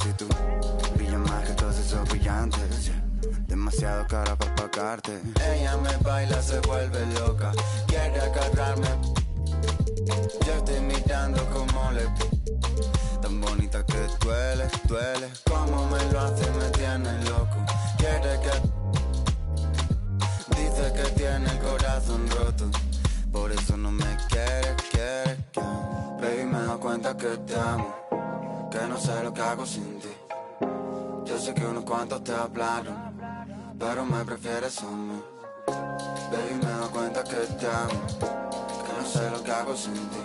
Si tú brillas más que todos esos brillantes, yeah. Demasiado cara para pagarte. Ella me baila, se vuelve loca, quiere agarrarme. Yo estoy mirando como le... Tan bonita que duele, duele. Como me lo hace, me tiene loco. Quiere que... Dice que tiene el corazón roto. Por eso no me quiere. Baby, me doy cuenta que te amo, que no sé lo que hago sin ti. Yo sé que unos cuantos te hablaron, pero me prefieres a mí. Baby, me doy cuenta que te amo, que no sé lo que hago sin ti.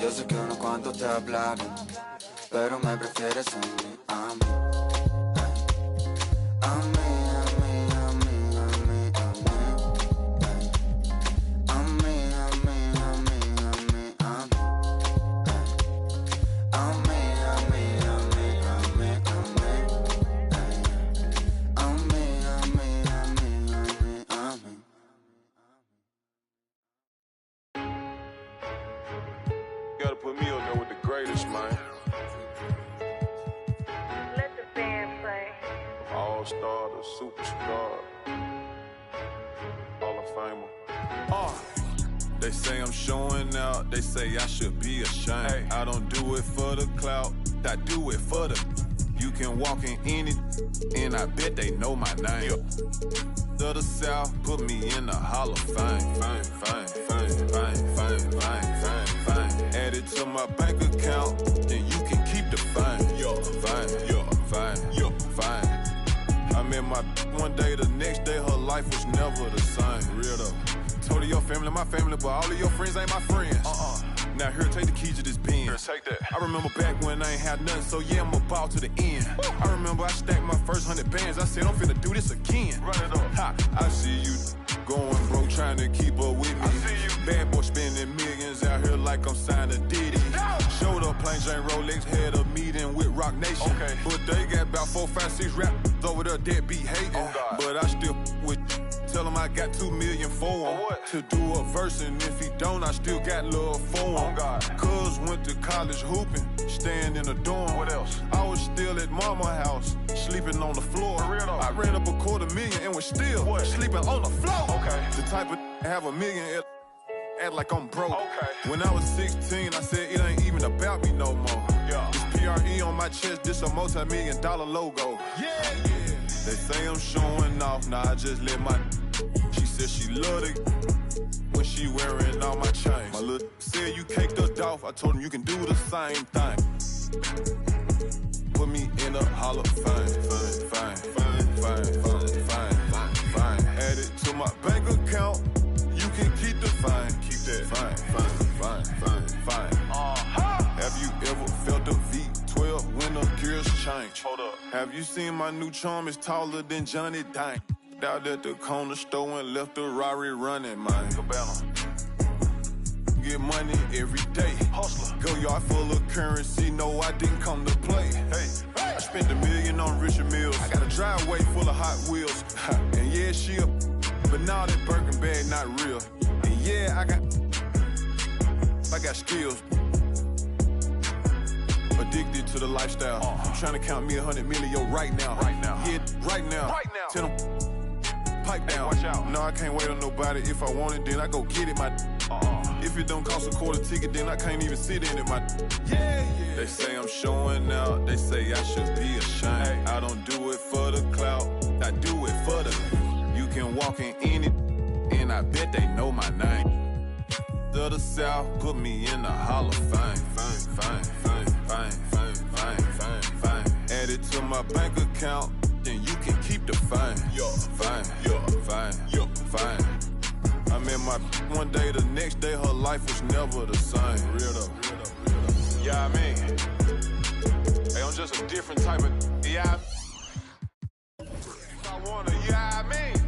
Yo sé que unos cuantos te hablaron, pero me prefieres a mí, a mí. A mí. Gotta put me up there with the greatest, man. Let the band play. All-star to superstar. Hall of Famer. They say I'm showing out, they say I should be ashamed. Hey. I don't do it for the clout, I do it for the... You can walk in any, and I bet they know my name. Of the South, put me in the Hall of Fame. Fame. Add it to my bank account, then you can keep the fame. Fame. I met my one day, the next day her life was never the same. Real though. Told her your family, my family, but all of your friends ain't my friends. Now here, take the keys to this pen. Here, take that. I remember back when I ain't had nothing, so yeah, I'm about to the end. I remember I stacked my first 100 bands. I said, I'm finna do this again. Run it up. Ha, I see you going broke, trying to keep up with me. I see you. Bad boy spending millions out here like I'm signed to Diddy. No. Showed up, plain Jane Rolex, had a meeting with Rock Nation. Okay. But they got about 4, 5, 6 rappers over there that be hating. Oh, but I still with tell him I got 2 million for him to do a verse, and if he don't, I still got love for him. Oh God. Cuz went to college hooping, staying in a dorm. What else? I was still at mama's house, sleeping on the floor. For real though? I ran up $250,000 and was still sleeping on the floor. Okay. The type of have $1 million act like I'm broke. Okay. When I was 16, I said it ain't even about me no more. Yeah. This PRE on my chest, this a multi-million-dollar logo. Yeah. They say I'm showing off, nah, I just let my... She said she love it when she wearing all my chains. My little said you caked us off, I told him you can do the same thing. Put me in a Hall of Fame. Add it to my bank account, you can keep the fine. Keep that fine. Have you ever felt a V12 when the gears change? Hold up. Have you seen my new charm is taller than Johnny Dang? Out at the corner store and left the Rari running, man. Get money every day. Hustler. Go yard full of currency, no, I didn't come to play. Hey. I spent $1 million on Richard Mills. I got a driveway full of Hot Wheels. And yeah, she up, but now that Birkin bag not real. And yeah, I got skills. Addicted to the lifestyle. I'm trying to count me 100 million right now. Yeah, right now. Tell them pipe down. Watch out. No, I can't wait on nobody. If I want it, then I go get it. If it don't cost a quarter ticket, then I can't even sit in it. Yeah. They say I'm showing out. They say I should be ashamed. Hey. I don't do it for the clout. I do it for the... You can walk in any, and I bet they know my name. To the South, put me in the Hall of Fame. Add it to my bank account, then you can keep the fine. Fine. I met my one day, the next day her life was never the same. Real though. Yeah, I mean, hey, I'm just a different type of. Yeah, I wanna. Yeah, I mean.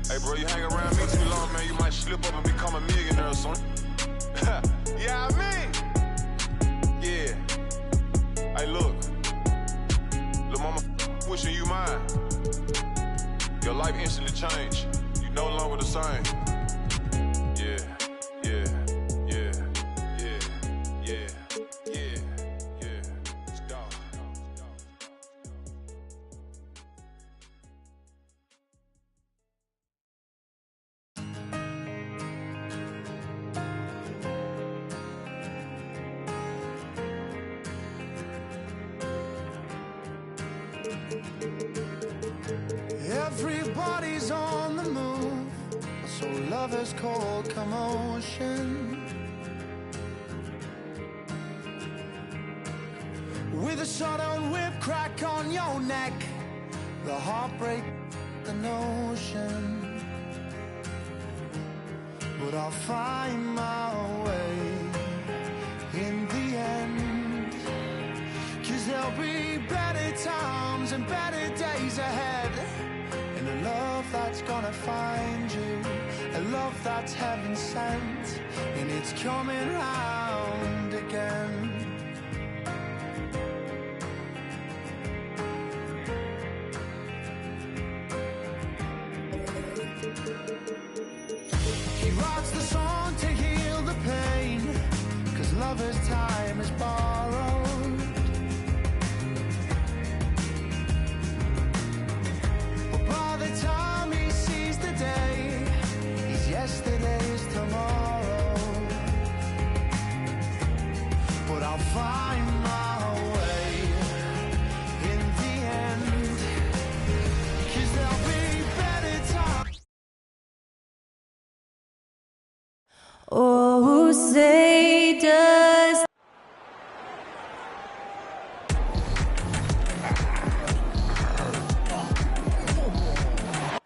Hey, bro, you hang around me too long, man, you might slip up and become a millionaire or something. Yeah, I mean. Yeah. Hey, look. Lil' mama wishing you mine. Your life instantly changed. You no longer the same. Yeah. It's body's on the move, so love has called commotion. With a sudden whip crack on your neck, the heartbreak, the notion. But I'll find my way in the end, 'cause there'll be better times and better days ahead. And a love that's gonna find you, a love that's heaven sent, and it's coming round again. He writes the song to heal the pain, 'cause lover's time is borrowed. But by the time he sees the day, he's yesterday's tomorrow. But I'll find my way in the end, 'cause there'll be better times. Oh, say does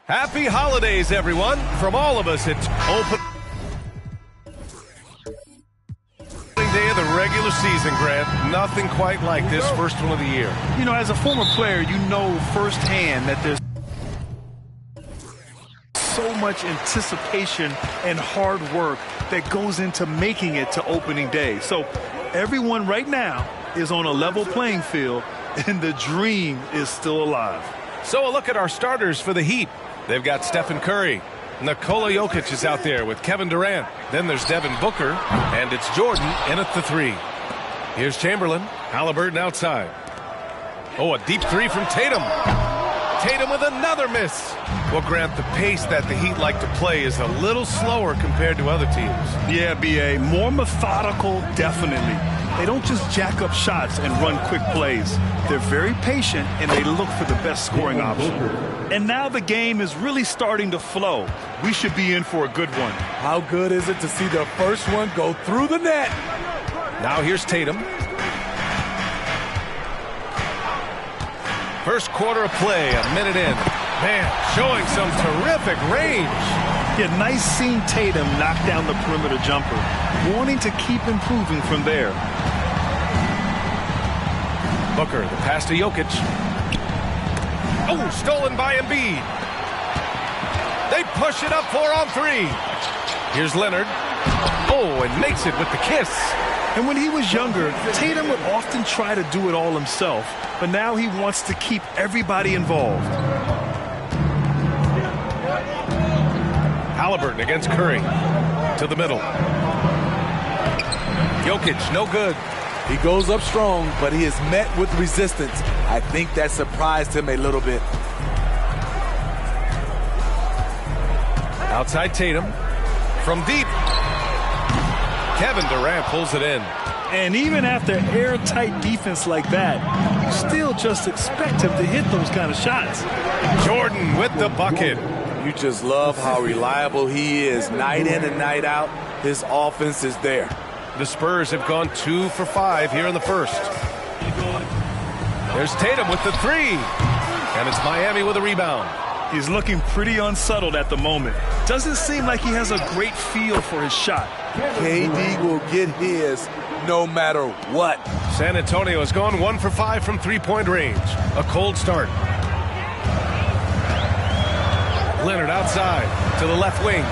Happy holidays, everyone. From all of us, it's opening day of the regular season, Grant. Nothing quite like this first one of the year. You know, as a former player, you know firsthand that there's so much anticipation and hard work that goes into making it to opening day. So everyone right now is on a level playing field, and the dream is still alive. So a look at our starters for the Heat. They've got Stephen Curry. Nikola Jokic is out there with Kevin Durant. Then there's Devin Booker, and it's Jordan in at the 3. Here's Chamberlain. Halliburton outside. Oh, a deep 3 from Tatum. Tatum with another miss. Well, Grant, the pace that the Heat like to play is a little slower compared to other teams. Yeah, B.A., more methodical, definitely. They don't just jack up shots and run quick plays. They're very patient, and they look for the best scoring option. And now the game is really starting to flow. We should be in for a good one. How good is it to see the first one go through the net? Now here's Tatum. First quarter of play, a minute in. Man, showing some terrific range. Yeah, nice seeing Tatum knock down the perimeter jumper. Wanting to keep improving from there. Booker, the pass to Jokic. Oh, stolen by Embiid. They push it up 4 on 3. Here's Leonard. Oh, and makes it with the kiss. And when he was younger, Tatum would often try to do it all himself, but now he wants to keep everybody involved. Halliburton against Curry. To the middle. Jokic, no good. He goes up strong, but he is met with resistance. I think that surprised him a little bit. Outside Tatum. From deep. Kevin Durant pulls it in. And even after airtight defense like that, you still just expect him to hit those kind of shots. Jordan with the bucket. You just love how reliable he is night in and night out. His offense is there. The Spurs have gone 2 for 5 here in the first. There's Tatum with the 3. And it's Miami with a rebound. He's looking pretty unsettled at the moment. Doesn't seem like he has a great feel for his shot. KD will get his no matter what. San Antonio has gone 1 for 5 from three-point range. A cold start. Leonard outside to the left wing.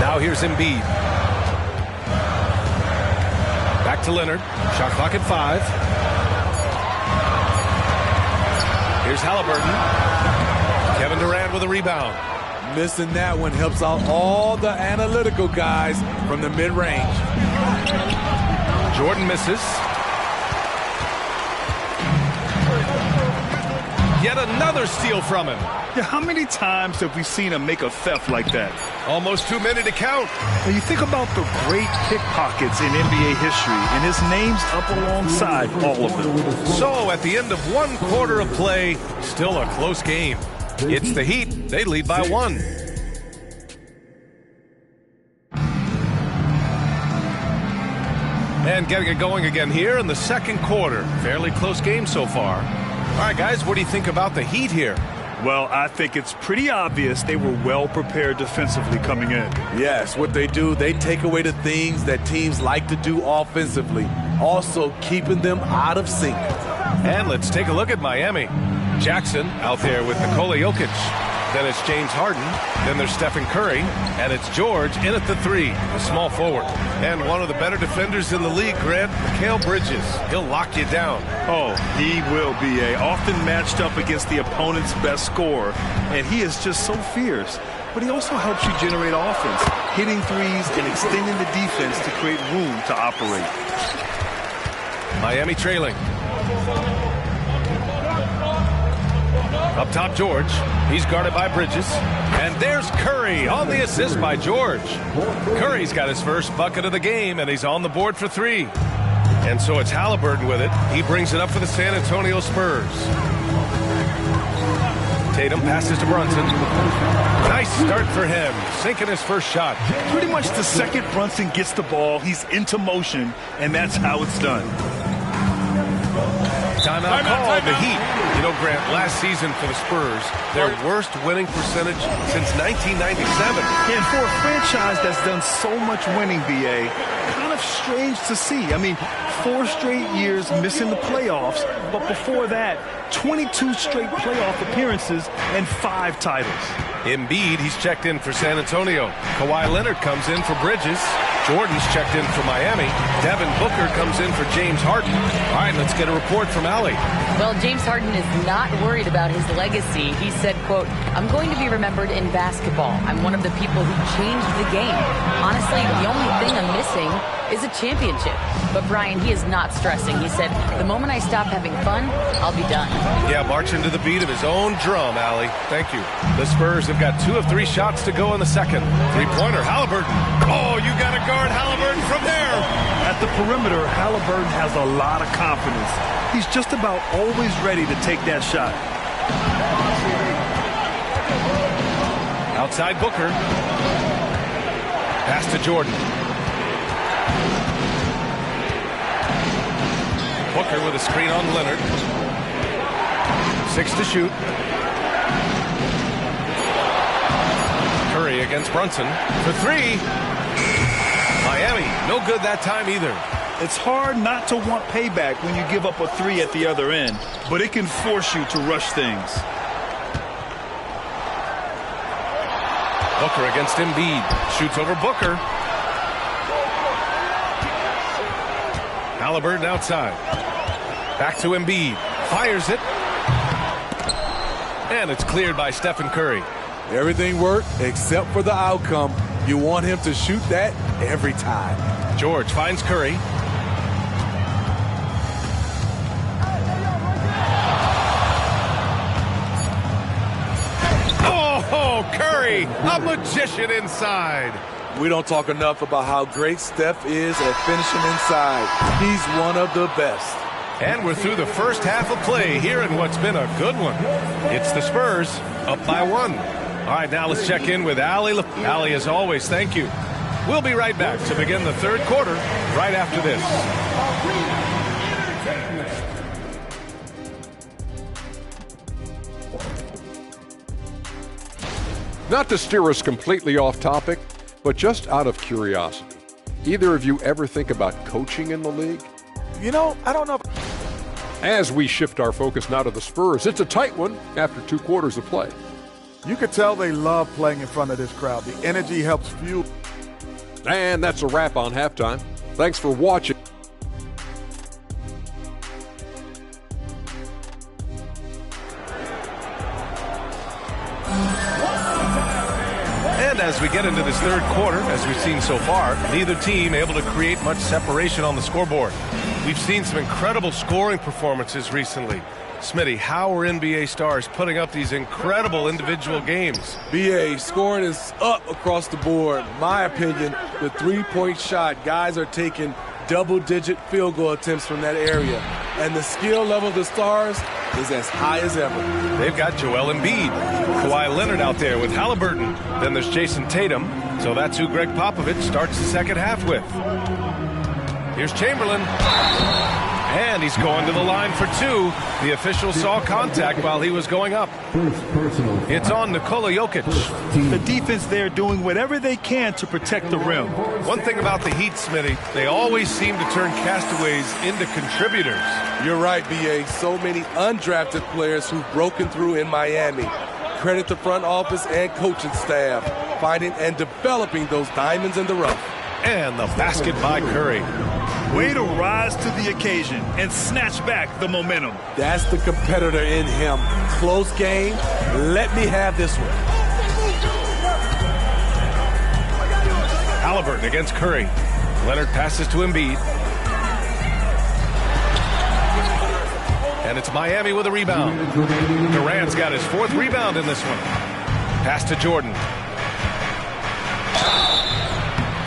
Now here's Embiid. Back to Leonard. Shot clock at 5. Here's Halliburton. Kevin Durant with a rebound. Missing that one helps out all the analytical guys from the mid-range. Jordan misses. Yet another steal from him. Yeah, how many times have we seen him make a theft like that? Almost 2 minutes to count. When you think about the great pickpockets in NBA history, and his name's up alongside all of them. So at the end of 1 quarter of play, still a close game. It's the Heat. They lead by 1. And getting it going again here in the second quarter. Fairly close game so far. All right, guys, what do you think about the Heat here? Well, I think it's pretty obvious they were well prepared defensively coming in. Yes, what they do, they take away the things that teams like to do offensively, also keeping them out of sync. And let's take a look at Miami. Jackson out there with Nikola Jokic. Then it's James Harden. Then there's Stephen Curry. And it's George in at the 3, a small forward. And one of the better defenders in the league, Grant, Mikal Bridges. He'll lock you down. Oh, he will be often matched up against the opponent's best scorer. And he is just so fierce. But he also helps you generate offense, hitting threes and extending the defense to create room to operate. Miami trailing. Up top, George. He's guarded by Bridges. And there's Curry on the assist by George. Curry's got his first bucket of the game, and he's on the board for 3. And so it's Halliburton with it. He brings it up for the San Antonio Spurs. Tatum passes to Brunson. Nice start for him, sinking his first shot. Pretty much the second Brunson gets the ball, he's into motion, and that's how it's done. Timeout called the Heat. You know, Grant, last season for the Spurs, their worst winning percentage since 1997. And for a franchise that's done so much winning, BA, kind of strange to see. I mean, 4 straight years missing the playoffs, but before that, 22 straight playoff appearances and 5 titles. Embiid, he's checked in for San Antonio. Kawhi Leonard comes in for Bridges. Jordan's checked in for Miami. Devin Booker comes in for James Harden. All right, let's get a report from Allie. Well, James Harden is not worried about his legacy. He said, quote, "I'm going to be remembered in basketball. I'm one of the people who changed the game. Honestly, the only thing I'm missing is a championship." But Brian, he is not stressing. He said, "The moment I stop having fun, I'll be done." Yeah, marching to the beat of his own drum, Allie. Thank you. The Spurs have got 2 of 3 shots to go in the second. 3-pointer, Halliburton. Oh, you got to guard Halliburton from there. At the perimeter, Halliburton has a lot of confidence. He's just about always ready to take that shot. Outside Booker. Pass to Jordan. Booker with a screen on Leonard. 6 to shoot. Curry against Brunson for 3. Miami, no good that time either. It's hard not to want payback when you give up a 3 at the other end, but it can force you to rush things. Booker against Embiid. Shoots over Booker. Halliburton outside. Back to Embiid. Fires it. And it's cleared by Stephen Curry. Everything worked except for the outcome. You want him to shoot that every time. George finds Curry. Oh, Curry, a magician inside. We don't talk enough about how great Steph is at finishing inside. He's one of the best. And we're through the first half of play here in what's been a good one. It's the Spurs up by 1. All right, now let's check in with Allie. Allie, as always, thank you. We'll be right back to begin the third quarter right after this. Not to steer us completely off topic, but just out of curiosity, either of you ever think about coaching in the league? You know, I don't know. As we shift our focus now to the Spurs, it's a tight one after 2 quarters of play. You could tell they love playing in front of this crowd. The energy helps fuel. And that's a wrap on halftime. Thanks for watching. And as we get into this third quarter, as we've seen so far, neither team able to create much separation on the scoreboard. We've seen some incredible scoring performances recently. Smitty, how are NBA stars putting up these incredible individual games? BA, scoring is up across the board. My opinion, the three-point shot, guys are taking double-digit field goal attempts from that area. And the skill level of the stars is as high as ever. They've got Joel Embiid, Kawhi Leonard out there with Halliburton. Then there's Jason Tatum. So that's who Greg Popovich starts the second half with. Here's Chamberlain. And he's going to the line for two. The official saw contact while he was going up. It's on Nikola Jokic. The defense there doing whatever they can to protect the rim. One thing about the Heat, Smitty, they always seem to turn castaways into contributors. You're right, BA. So many undrafted players who've broken through in Miami. Credit the front office and coaching staff, finding and developing those diamonds in the rough. And the basket by Curry. Way to rise to the occasion and snatch back the momentum. That's the competitor in him. Close game. Let me have this one. Halliburton against Curry. Leonard passes to Embiid. And it's Miami with a rebound. Durant's got his fourth rebound in this one. Pass to Jordan.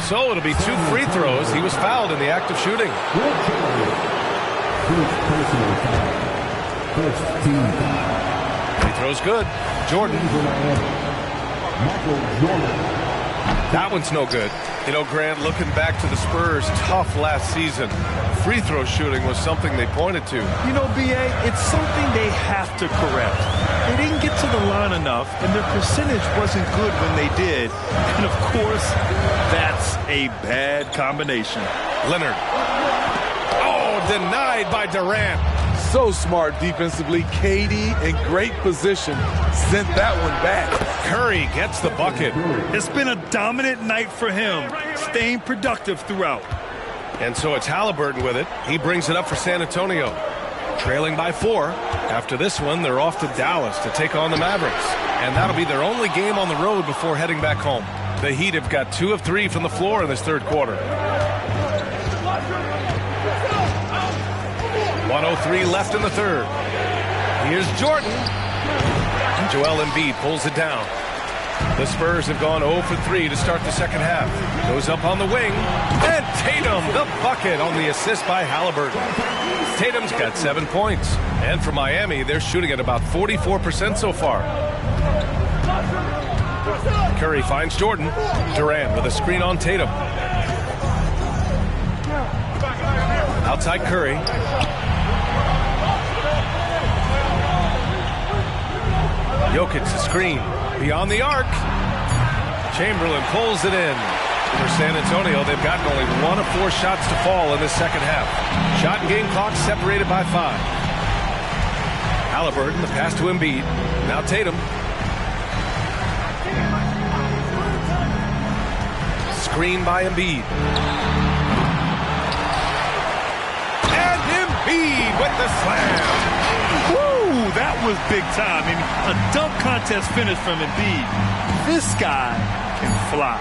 So it'll be 2 free throws. He was fouled in the act of shooting. Free throw's good. Jordan. That one's no good. You know, Grant, looking back to the Spurs' tough last season, free throw shooting was something they pointed to. You know, BA, it's something they have to correct. They didn't get to the line enough, and their percentage wasn't good when they did. And, of course, that's a bad combination. Leonard. Oh, denied by Durant. So smart defensively. KD in great position. Sent that one back. Curry gets the bucket. It's been a dominant night for him, staying productive throughout. And so it's Halliburton with it. He brings it up for San Antonio. Trailing by 4. After this one, they're off to Dallas to take on the Mavericks. And that'll be their only game on the road before heading back home. The Heat have got 2 of 3 from the floor in this third quarter. 1:03 left in the third. Here's Jordan. Joel Embiid pulls it down. The Spurs have gone 0 for 3 to start the second half. Goes up on the wing. And Tatum, the bucket on the assist by Halliburton. Tatum's got 7 points. And for Miami, they're shooting at about 44% so far. Curry finds Jordan. Durant with a screen on Tatum. Outside Curry. Jokic the screen. Beyond the arc. Chamberlain pulls it in. For San Antonio, they've gotten only 1 of 4 shots to fall in this second half. Shot and game clock separated by 5. Halliburton, the pass to Embiid. Now Tatum. Screen by Embiid. And Embiid with the slam. Woo, that was big time. I mean, a dunk contest finish from Embiid. This guy can fly.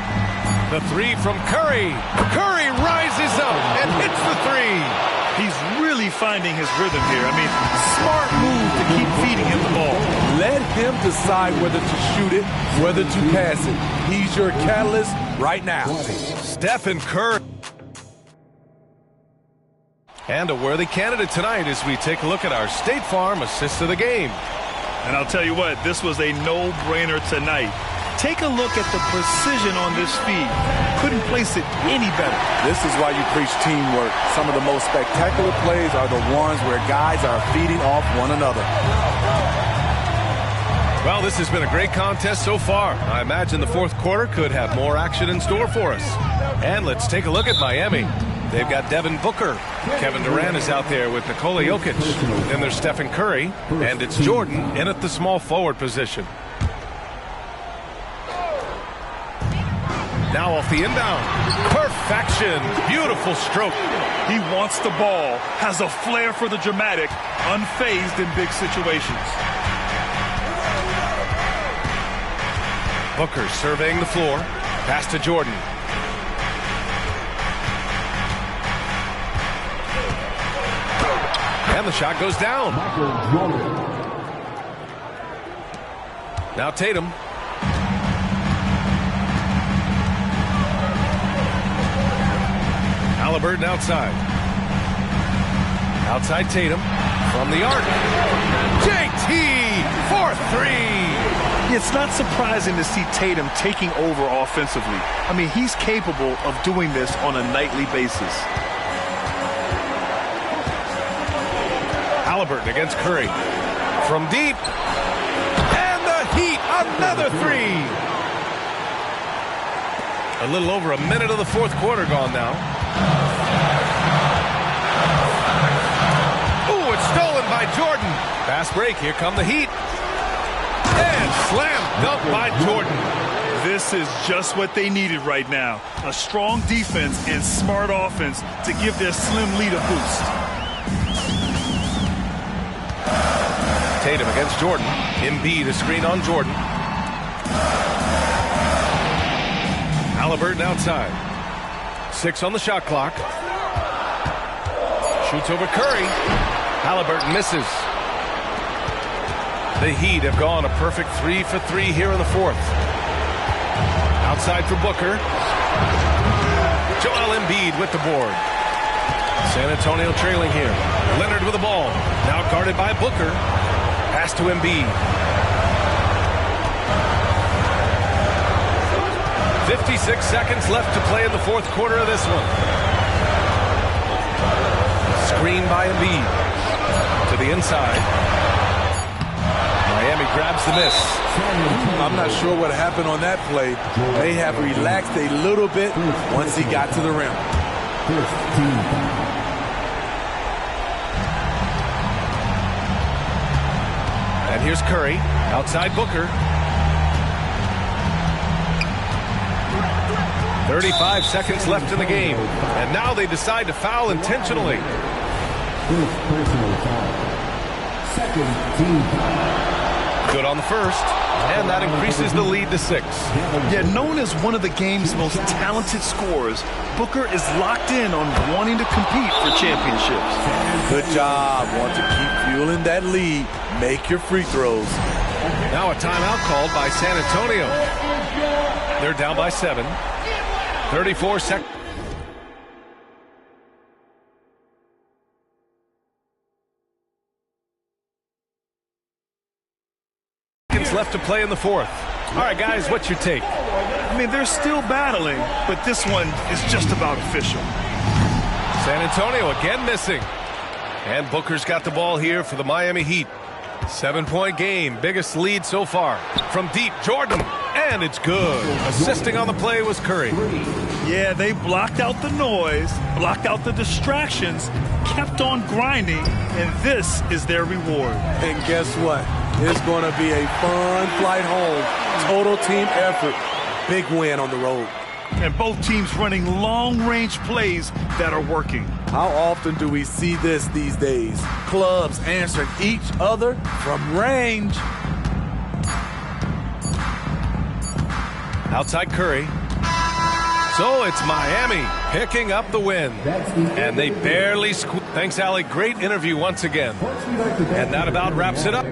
The 3 from Curry. Curry rises up and hits the 3. He's really finding his rhythm here. I mean, smart move to keep feeding him the ball. Let him decide whether to shoot it, whether to pass it. He's your catalyst right now. Stephen Curry. And a worthy candidate tonight as we take a look at our State Farm assist of the game. And I'll tell you what, this was a no-brainer tonight. Take a look at the precision on this feed. Couldn't place it any better. This is why you preach teamwork. Some of the most spectacular plays are the ones where guys are feeding off one another. Well, this has been a great contest so far. I imagine the fourth quarter could have more action in store for us. And let's take a look at Miami. They've got Devin Booker. Kevin Durant is out there with Nikola Jokic. Then there's Stephen Curry. And it's Jordan in at the small forward position. Now off the inbound. Perfection. Beautiful stroke. He wants the ball, has a flair for the dramatic, unfazed in big situations. Booker surveying the floor. Pass to Jordan. And the shot goes down. Now Tatum. Halliburton outside. Outside Tatum. From the arc. JT for three. It's not surprising to see Tatum taking over offensively. I mean, he's capable of doing this on a nightly basis. Halliburton against Curry. From deep. And the Heat, another three. A little over a minute of the fourth quarter gone now. Ooh, it's stolen by Jordan. Fast break, here come the Heat. And slam dunk by Jordan. This is just what they needed right now. A strong defense and smart offense to give their slim lead a boost. Tatum against Jordan. Embiid, a screen on Jordan. Halliburton outside. 6 on the shot clock. Shoots over Curry. Halliburton misses. The Heat have gone a perfect 3 for 3 here in the fourth. Outside for Booker. Joel Embiid with the board. San Antonio trailing here. Leonard with the ball. Now guarded by Booker. Pass to Embiid. 56 seconds left to play in the fourth quarter of this one. Screen by Embiid. To the inside. Miami grabs the miss. I'm not sure what happened on that play. May have relaxed a little bit once he got to the rim. And here's Curry. Outside Booker. 35 seconds left in the game. And now they decide to foul intentionally. Good on the first, and that increases the lead to 6. Yeah, known as one of the game's most talented scorers, Booker is locked in on wanting to compete for championships. Good job. Want to keep fueling that lead. Make your free throws. Now a timeout called by San Antonio. They're down by 7. 34 seconds. Left to play in the fourth. All right, guys, what's your take? I mean, they're still battling, but this one is just about official. San Antonio again missing. And Booker's got the ball here for the Miami Heat. 7-point game, biggest lead so far. From deep, Jordan, and it's good. Assisting on the play was Curry. Yeah, they blocked out the noise, blocked out the distractions, kept on grinding, and this is their reward. And guess what? It's going to be a fun flight home. Total team effort. Big win on the road. And both teams running long-range plays that are working. How often do we see this these days? Clubs answering each other from range. Outside Curry. So it's Miami picking up the win. And they barely squeak. Thanks, Allie. Great interview once again. And that about wraps it up.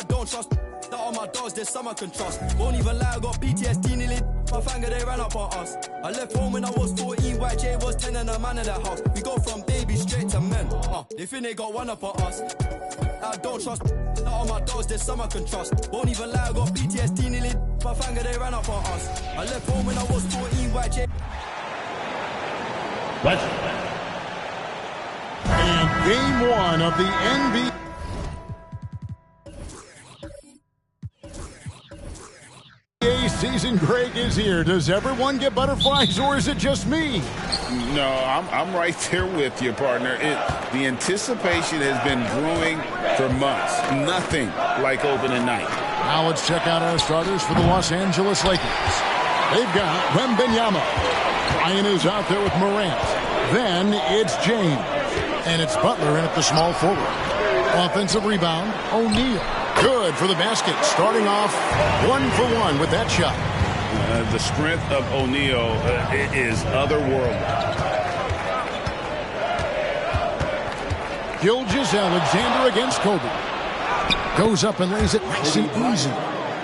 Don't trust that on my dogs, there's some I can trust. Won't even lie, I got PTSD nearly. My finger, they ran up on us. I left home when I was 14, YJ was 10 and a man in that house. We go from baby straight to men. They think they got one up on us. I don't trust that on my dogs, there's some I can trust. Won't even lie, I got PTSD nearly. My finger, they ran up on us. I left home when I was 14, YJ. And game 1 of the NBA season, Greg, is here. Does everyone get butterflies, or is it just me? No, I'm right there with you, partner. The anticipation has been brewing for months. Nothing like opening night. Now let's check out our starters for the Los Angeles Lakers. They've got Wembanyama. Ryan is out there with Morant. Then it's James. And it's Butler in at the small forward. Offensive rebound, O'Neal. Good for the basket, starting off 1 for 1 with that shot. The strength of O'Neal is otherworldly. Gilgeous-Alexander against Kobe. Goes up and lays it nice and easy.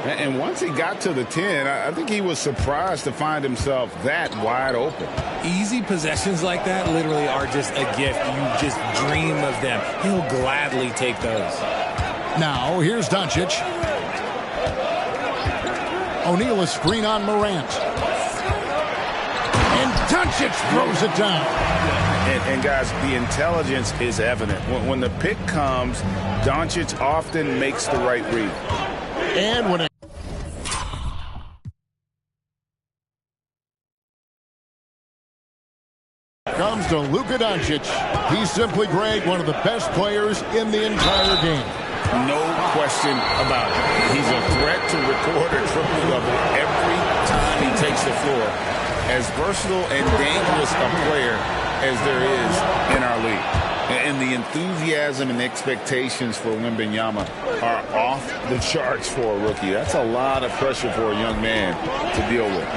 And once he got to the 10, I think he was surprised to find himself that wide open. Easy possessions like that literally are just a gift. You just dream of them. He'll gladly take those. Now, here's Doncic. O'Neal a screen on Morant. And Doncic throws it down. And guys, the intelligence is evident. When the pick comes, Doncic often makes the right read. And when it comes to Luka Doncic, he's simply, Greg, one of the best players in the entire game. No question about it. He's a threat to record a triple-double every time he takes the floor. As versatile and dangerous a player as there is in our league. And the enthusiasm and expectations for Wembanyama are off the charts for a rookie. That's a lot of pressure for a young man to deal with.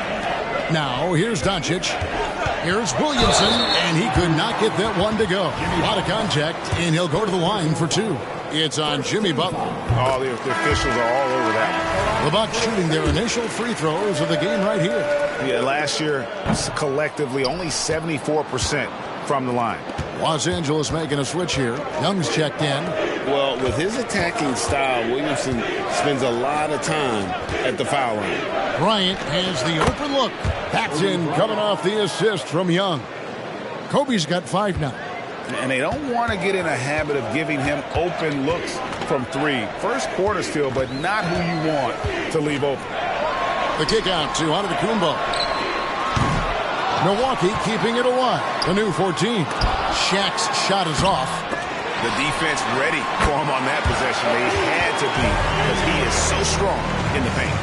Now, here's Doncic. Here's Williamson, and he could not get that one to go. A lot of contact, and he'll go to the line for two. It's on Jimmy Butler. Oh, the officials are all over that. The Bucks shooting their initial free throws of the game right here. Yeah, last year, collectively, only 74% from the line. Los Angeles making a switch here. Young's checked in. Well, with his attacking style, Williamson spends a lot of time at the foul line. Bryant has the open look. That's in, coming off the assist from Young. Kobe's got 5 now. And they don't want to get in a habit of giving him open looks from 3. First quarter still, but not who you want to leave open. The kick out to Antetokounmpo. Milwaukee keeping it alive. The new 14. Shaq's shot is off. The defense ready for him on that possession. They had to be, because he is so strong in the paint.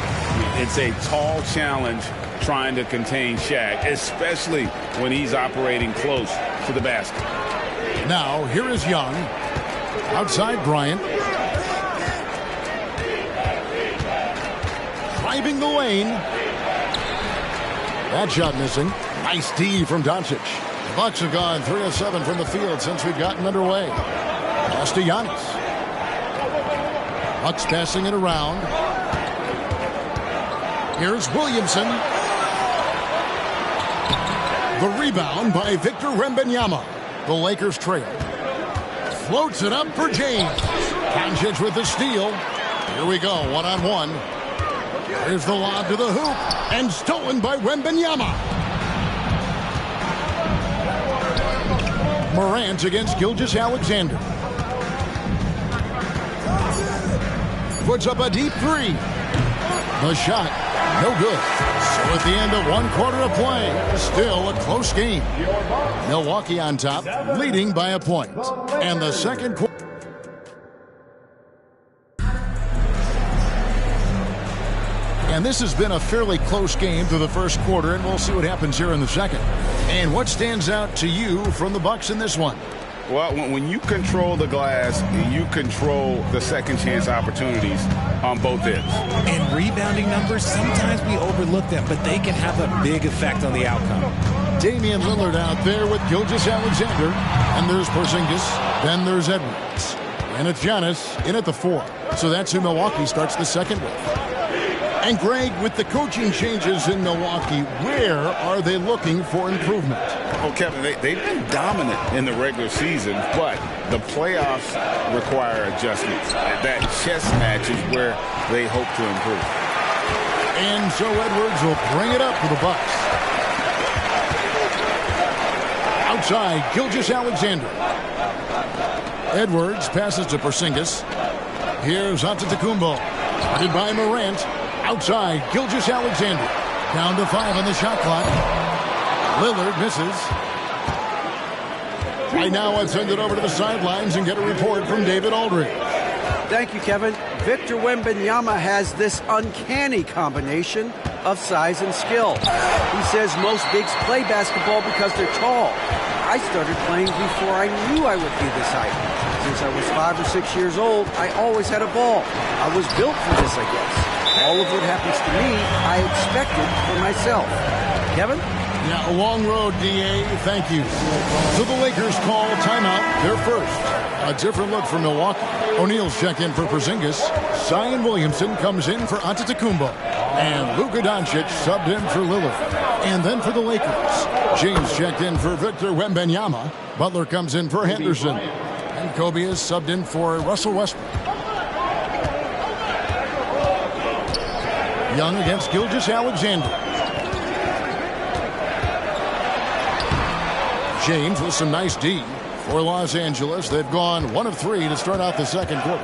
It's a tall challenge trying to contain Shaq, especially when he's operating close to the basket. Now, here is Young. Outside Bryant. Driving the lane. That shot missing. Nice D from Doncic. The Bucks have gone 3 of 7 from the field since we've gotten underway. Pass to Giannis. Bucks passing it around. Here's Williamson. The rebound by Victor Wembanyama. The Lakers trail. Floats it up for James. Doncic with the steal. Here we go, one-on-one. Here's the lob to the hoop. And stolen by Wembanyama. Morant against Gilgeous-Alexander. Puts up a deep 3. The shot, no good. So at the end of 1 quarter of play, still a close game. Milwaukee on top, leading by a point. And the second quarter. And this has been a fairly close game through the first quarter, and we'll see what happens here in the second. And what stands out to you from the Bucks in this one? Well, when you control the glass, you control the second chance opportunities on both ends. And rebounding numbers, sometimes we overlook them, but they can have a big effect on the outcome. Damian Lillard out there with Gilgeous-Alexander. And there's Porzingis. Then there's Edwards. And it's Giannis in at the 4. So that's who Milwaukee starts the second with. And Greg, with the coaching changes in Milwaukee, where are they looking for improvement? Well, Kevin, they've been dominant in the regular season, but the playoffs require adjustments. That chess match is where they hope to improve. And so Edwards will bring it up for the Bucks. Outside, Gilgeous-Alexander. Edwards passes to Porzingis. Here's Antetokounmpo. Guarded by Morant. Outside, Gilgeous-Alexander. Down to 5 on the shot clock. Lillard misses. Right now, let's send it over to the sidelines and get a report from David Aldridge. Thank you, Kevin. Victor Wembanyama has this uncanny combination of size and skill. He says most bigs play basketball because they're tall. I started playing before I knew I would be this height. Since I was 5 or 6 years old, I always had a ball. I was built for this, I guess. All of what happens to me, I expected for myself. Kevin? Yeah, a long road, D.A. Thank you. So the Lakers call timeout. They're first. A different look for Milwaukee. O'Neal's checked in for Porzingis. Zion Williamson comes in for Antetokounmpo. And Luka Doncic subbed in for Lillard. And then for the Lakers, James checked in for Victor Wembanyama. Butler comes in for Henderson. And Kobe is subbed in for Russell Westbrook. Young against Gilgeous-Alexander. James with some nice D for Los Angeles. They've gone 1 of 3 to start out the second quarter.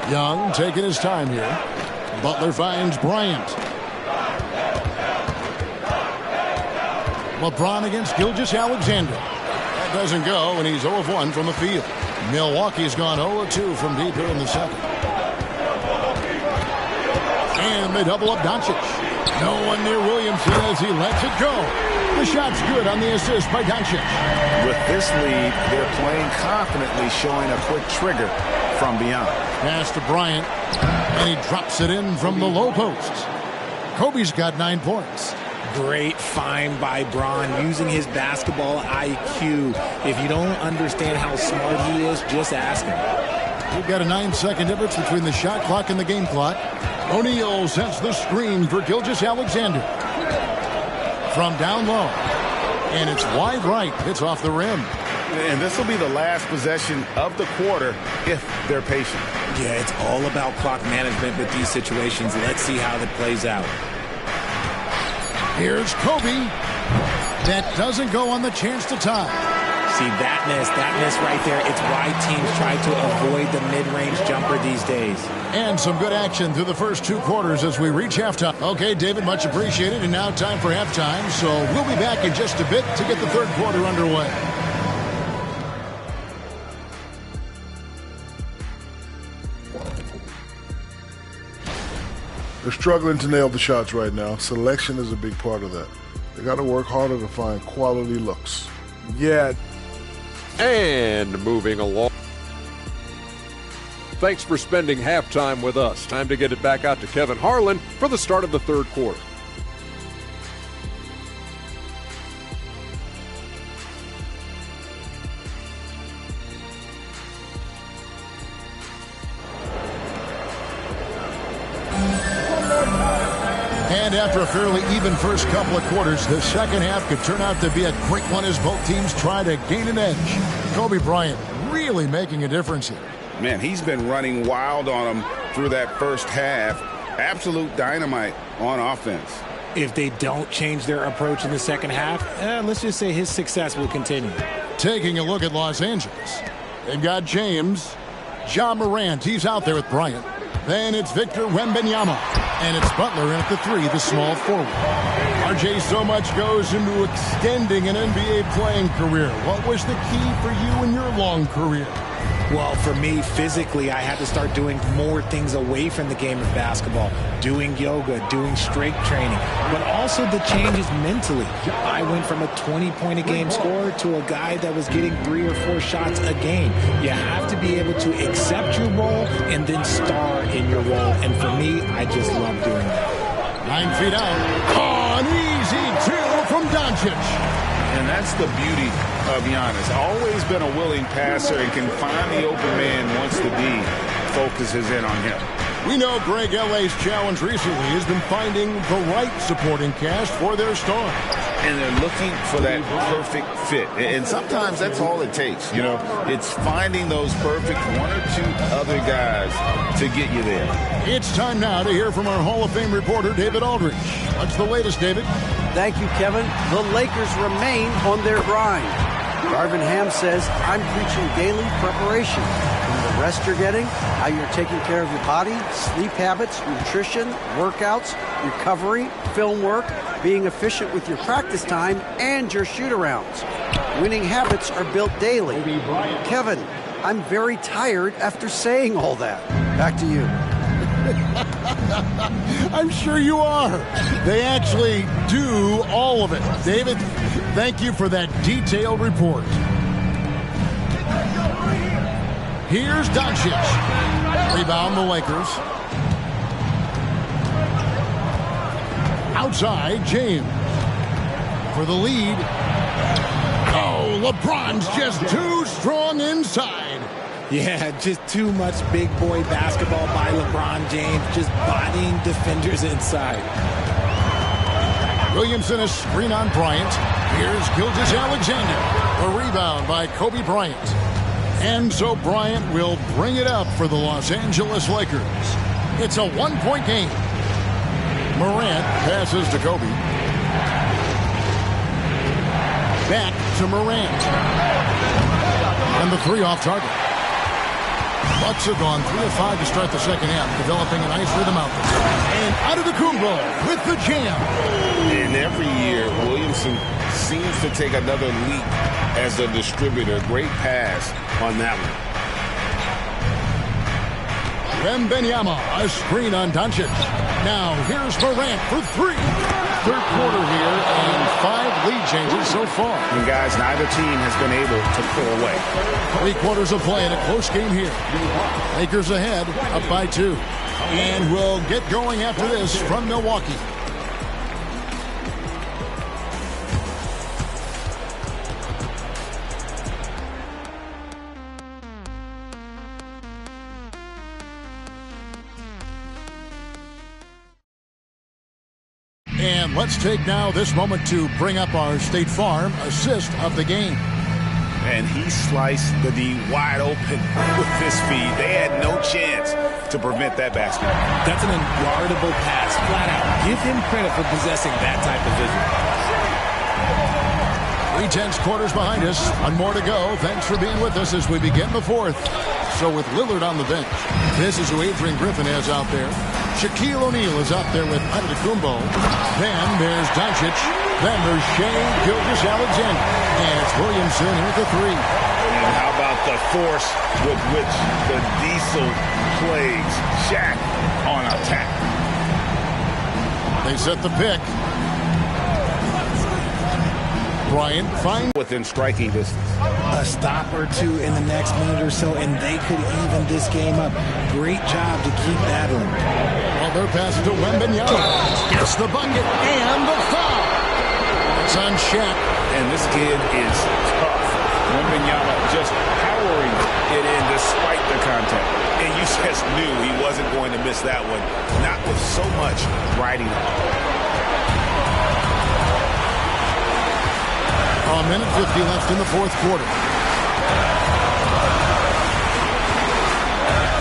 Young taking his time here. Butler finds Bryant. LeBron against Gilgeous-Alexander. That doesn't go, and he's 0 of 1 from the field. Milwaukee's gone 0 of 2 from deep here in the second. And they double up Doncic. No one near Williamson as he lets it go. The shot's good on the assist by Doncic. With this lead, they're playing confidently, showing a quick trigger from beyond. Pass to Bryant, and he drops it in from the low post. Kobe's got 9 points. Great find by Bron, using his basketball IQ. If you don't understand how smart he is, just ask him. We've got a 9-second difference between the shot clock and the game clock. O'Neal sets the screen for Gilgeous-Alexander. From down low. And it's wide right. It's off the rim. And this will be the last possession of the quarter if they're patient. Yeah, it's all about clock management with these situations. Let's see how that plays out. Here's Kobe. That doesn't go on the chance to tie. See, that miss right there. It's why teams try to avoid the mid-range jumper these days. And some good action through the first 2 quarters as we reach halftime. Okay, David, much appreciated. And now time for halftime. So we'll be back in just a bit to get the third quarter underway. They're struggling to nail the shots right now. Selection is a big part of that. They got to work harder to find quality looks. Yeah. And moving along. Thanks for spending halftime with us. Time to get it back out to Kevin Harlan for the start of the third quarter. And after a fairly even first couple of quarters, the second half could turn out to be a quick one as both teams try to gain an edge. Kobe Bryant really making a difference here. Man, he's been running wild on them through that first half. Absolute dynamite on offense. If they don't change their approach in the second half, let's just say his success will continue. Taking a look at Los Angeles. They've got James. Ja Morant, he's out there with Bryant. Then it's Victor Wembanyama. And it's Butler in at the 3, the small forward. RJ, so much goes into extending an NBA playing career. What was the key for you in your long career? Well, for me, physically, I had to start doing more things away from the game of basketball. Doing yoga, doing strength training, but also the changes mentally. I went from a 20-point-a-game scorer to a guy that was getting 3 or 4 shots a game. You have to be able to accept your role and then star in your role. And for me, I just love doing that. 9 feet out. Oh, an easy 2 from Doncic. And that's the beauty of Giannis. Always been a willing passer and can find the open man once the D focuses in on him. We know Greg L.A.'s challenge recently has been finding the right supporting cast for their stars. And they're looking for that perfect fit. And sometimes that's all it takes. You know, it's finding those perfect 1 or 2 other guys to get you there. It's time now to hear from our Hall of Fame reporter, David Aldridge. What's the latest, David? Thank you, Kevin. The Lakers remain on their grind. Darvin Ham says, I'm preaching daily preparation. From the rest you're getting, how you're taking care of your body, sleep habits, nutrition, workouts, recovery, film work, being efficient with your practice time, and your shoot-arounds. Winning habits are built daily. Kevin, I'm very tired after saying all that. Back to you. I'm sure you are. They actually do all of it. David, thank you for that detailed report. Here's Doncic. Rebound the Lakers. Outside, James. For the lead. Oh, LeBron's just too strong inside. Yeah, just too much big boy basketball by LeBron James, just bodying defenders inside. Williamson, a screen on Bryant. Here's Gilgeous-Alexander. A rebound by Kobe Bryant. And so Bryant will bring it up for the Los Angeles Lakers. It's a one-point game. Morant passes to Kobe. Back to Morant. And the three off target. Bucks have gone 3 of 5 to start the second half, developing a nice rhythm out there. And Antetokounmpo with the jam. And every year, Williamson seems to take another leap as a distributor. Great pass on that one. Wembanyama, a screen on Doncic. Now here's Morant for 3. Third quarter here and 5 lead changes so far. And guys, neither team has been able to pull away. 3 quarters of play in a close game here. Lakers ahead, up by 2. And we'll get going after this from Milwaukee. And let's take now this moment to bring up our State Farm assist of the game. And he sliced the D wide open with his feed. They had no chance to prevent that basket. That's an unguardable pass, flat out. Give him credit for possessing that type of vision. 3 quarters behind us. One more to go. Thanks for being with us as we begin the fourth. So with Lillard on the bench, this is who Adrian Griffin has out there. Shaquille O'Neal is out there with Antetokounmpo. Then there's Doncic. Then there's Shai Gilgeous-Alexander. And it's Williamson here with the 3. And how about the force with which the Diesel plays Shaq on attack? They set the pick. Bryant finds within striking distance. A stop or two in the next minute or so, and they could even this game up. Great job to keep battling. Well, they're passing to Wembanyama. Gets the bucket and the foul. It's on Shaq. And this kid is tough. Wembanyama just powering it in despite the contact. And you just knew he wasn't going to miss that one. Not with so much riding on. A minute 50 left in the fourth quarter.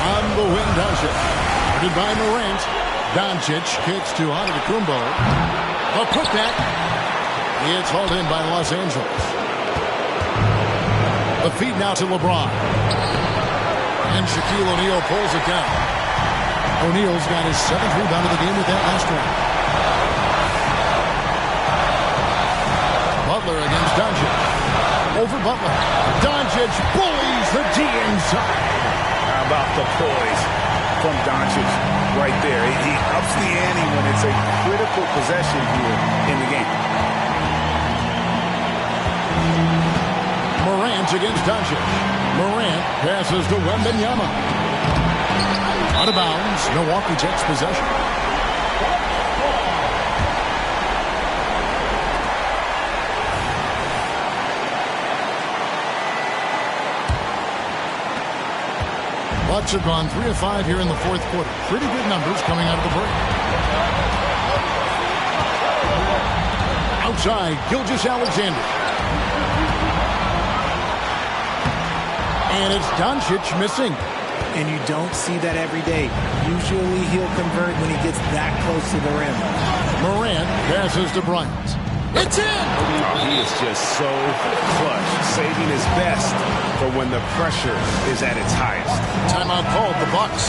On the wing, Doncic. Guarded by Morant. Doncic kicks to Antetokounmpo. A putback. It's hauled in by Los Angeles. The feed now to LeBron. And Shaquille O'Neal pulls it down. O'Neal's got his 7th rebound of the game with that last one. Butler against Doncic. Over Butler. Doncic bullies the D inside. How about the poise from Doncic right there? He ups the ante when it's a critical possession here in the game. Morant against Doncic. Morant passes to Wembanyama. Out of bounds. Milwaukee takes possession. Bucks have gone 3 of 5 here in the fourth quarter. Pretty good numbers coming out of the break. Outside, Gilgeous-Alexander. And it's Doncic missing. And you don't see that every day. Usually he'll convert when he gets that close to the rim. Morant passes to Bryant. It's in! Oh, he is just so clutch, saving his best for when the pressure is at its highest. Timeout called, the Bucks.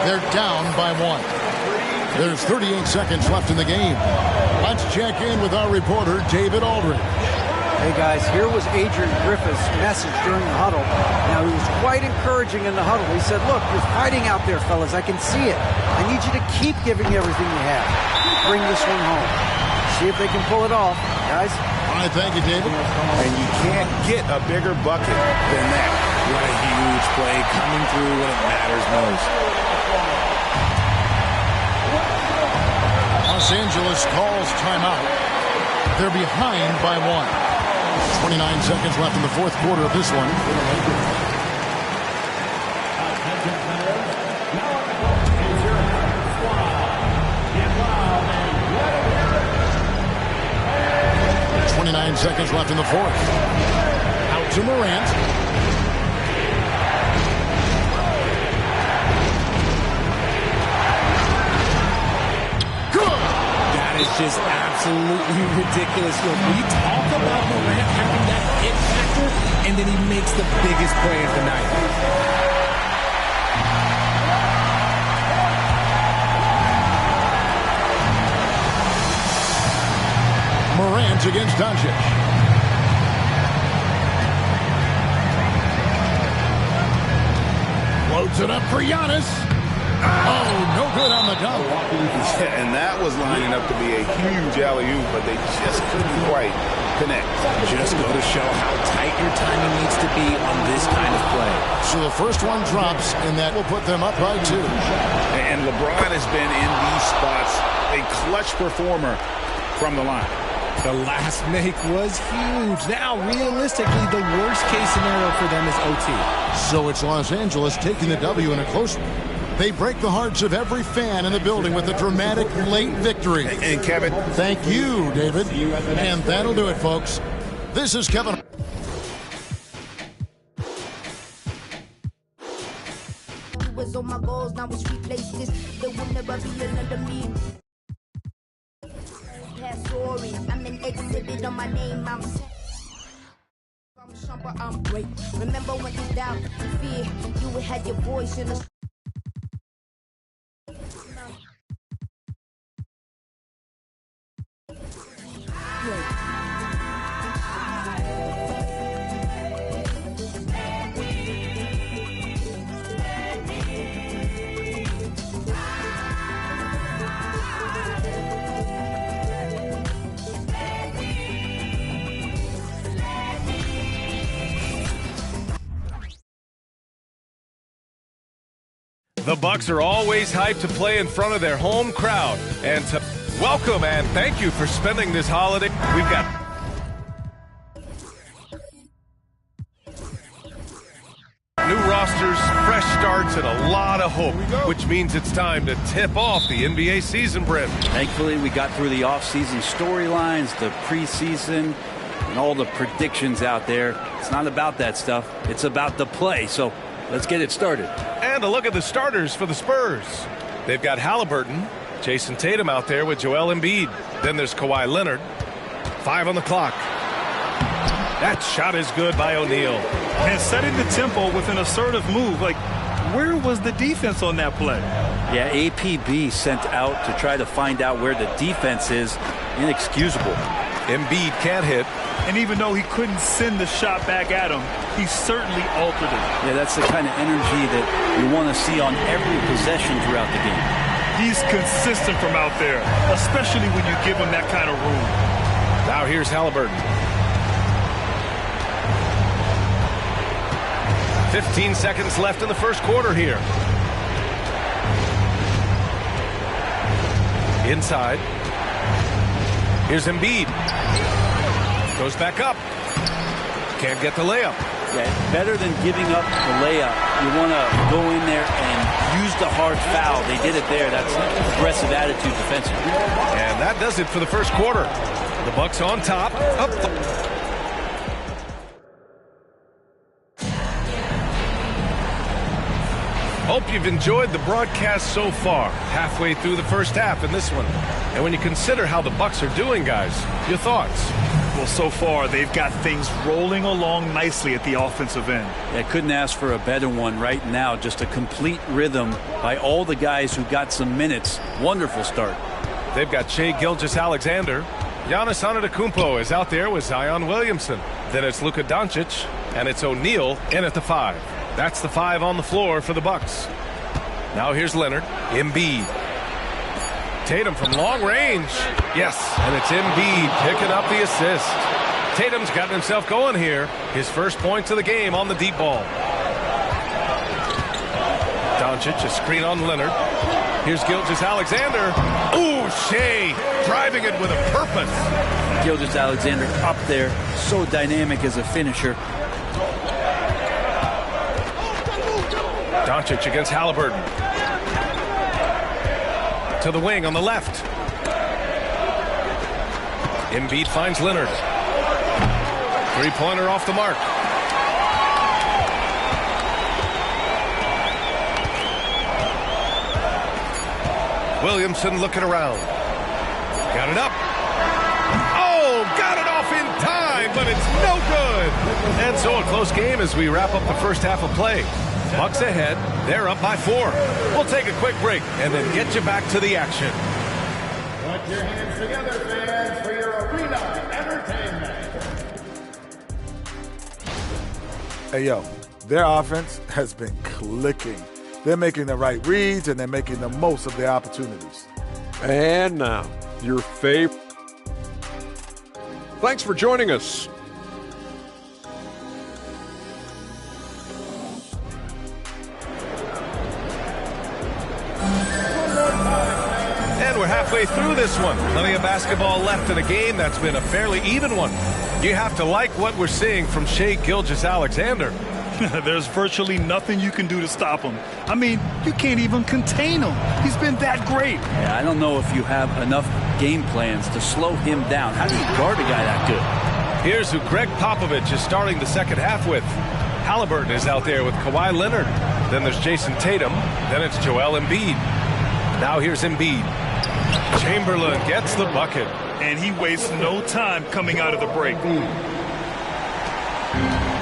They're down by 1. There's 38 seconds left in the game. Let's check in with our reporter, David Aldridge. Hey guys, here was Adrian Griffith's message during the huddle. Now he was quite encouraging in the huddle. He said, look, you're fighting out there, fellas. I can see it. I need you to keep giving everything you have. Bring this one home. See if they can pull it off, guys. All right, thank you, David. And you can't get a bigger bucket than that. What a huge play, coming through when it matters most. Los Angeles calls timeout. They're behind by 1. 29 seconds left in the fourth quarter of this one. 29 seconds left in the fourth. Out to Morant. Good! That is just absolutely ridiculous. Look, we talk about Morant having that it factor, and then he makes the biggest play of the night. Morant against Doncic. Floats it up for Giannis. Oh, no good on the dunk. Yeah, and that was lining up to be a huge alley-oop, but they just couldn't quite connect. Just go to show how tight your timing needs to be on this kind of play. So the first one drops, and that will put them up by 2. And LeBron has been in these spots a clutch performer from the line. The last make was huge. Now, realistically, the worst-case scenario for them is OT. So it's Los Angeles taking the W in a close one. They break the hearts of every fan in the building with a dramatic late victory. And Kevin. Thank you, David. And that'll do it, folks. This is Kevin. Was on my goals, now it's replaced this. There will never be another me. Past stories, I'm an exhibit on my name. I'm somber, I'm great. Remember when you doubt, fear, you had your voice in the. The Bucks are always hyped to play in front of their home crowd. And to welcome and thank you for spending this holiday. We've got new rosters, fresh starts, and a lot of hope, which means it's time to tip off the NBA season, Brent. Thankfully, we got through the offseason storylines, the preseason, and all the predictions out there. It's not about that stuff. It's about the play. So let's get it started. And a look at the starters for the Spurs. They've got Halliburton, Jason Tatum out there with Joel Embiid. Then there's Kawhi Leonard. 5 on the clock. That shot is good by O'Neal. And setting the tempo with an assertive move. Like, where was the defense on that play? Yeah, APB sent out to try to find out where the defense is. Inexcusable. Embiid can't hit. And even though he couldn't send the shot back at him, he certainly altered it. Yeah, that's the kind of energy that you want to see on every possession throughout the game. He's consistent from out there, especially when you give him that kind of room. Now here's Halliburton. 15 seconds left in the first quarter here. Inside. Here's Embiid. Goes back up. Can't get the layup. Yeah, better than giving up the layup, you want to go in there and use the hard foul. They did it there. That's aggressive attitude defensively. And that does it for the first quarter. The Bucks on top. Up. Hope you've enjoyed the broadcast so far. Halfway through the first half in this one. And when you consider how the Bucks are doing, guys, your thoughts? Well, so far, they've got things rolling along nicely at the offensive end. Yeah, couldn't ask for a better one right now. Just a complete rhythm by all the guys who got some minutes. Wonderful start. They've got Shai Gilgeous-Alexander. Giannis Antetokounmpo is out there with Zion Williamson. Then it's Luka Doncic, and it's O'Neal in at the 5. That's the 5 on the floor for the Bucks. Now here's Leonard. Embiid. Tatum from long range. Yes, and it's Embiid picking up the assist. Tatum's gotten himself going here. His first points of the game on the deep ball. Doncic, a screen on Leonard. Here's Gilgeous-Alexander. Ooh, Shea driving it with a purpose. Gilgeous-Alexander up there, so dynamic as a finisher. Doncic against Halliburton. To the wing on the left. Embiid finds Leonard. Three-pointer off the mark. Williamson looking around. Got it up. Oh, got it off in time, but it's no good. And so a close game as we wrap up the first half of play. Bucks ahead. They're up by 4. We'll take a quick break and then get you back to the action. Put your hands together, fans, for your arena entertainment. Hey, yo, their offense has been clicking. They're making the right reads, and they're making the most of their opportunities. And now, your favorite. Thanks for joining us. And we're halfway through this one. Plenty of basketball left in a game that's been a fairly even one. You have to like what we're seeing from Shai Gilgeous-Alexander. There's virtually nothing you can do to stop him. I mean, you can't even contain him. He's been that great. Yeah, I don't know if you have enough game plans to slow him down. How do you guard a guy that good? Here's who Greg Popovich is starting the second half with. Halliburton is out there with Kawhi Leonard. Then there's Jason Tatum. Then it's Joel Embiid. Now here's Embiid. Chamberlain gets the bucket. And he wastes no time coming out of the break.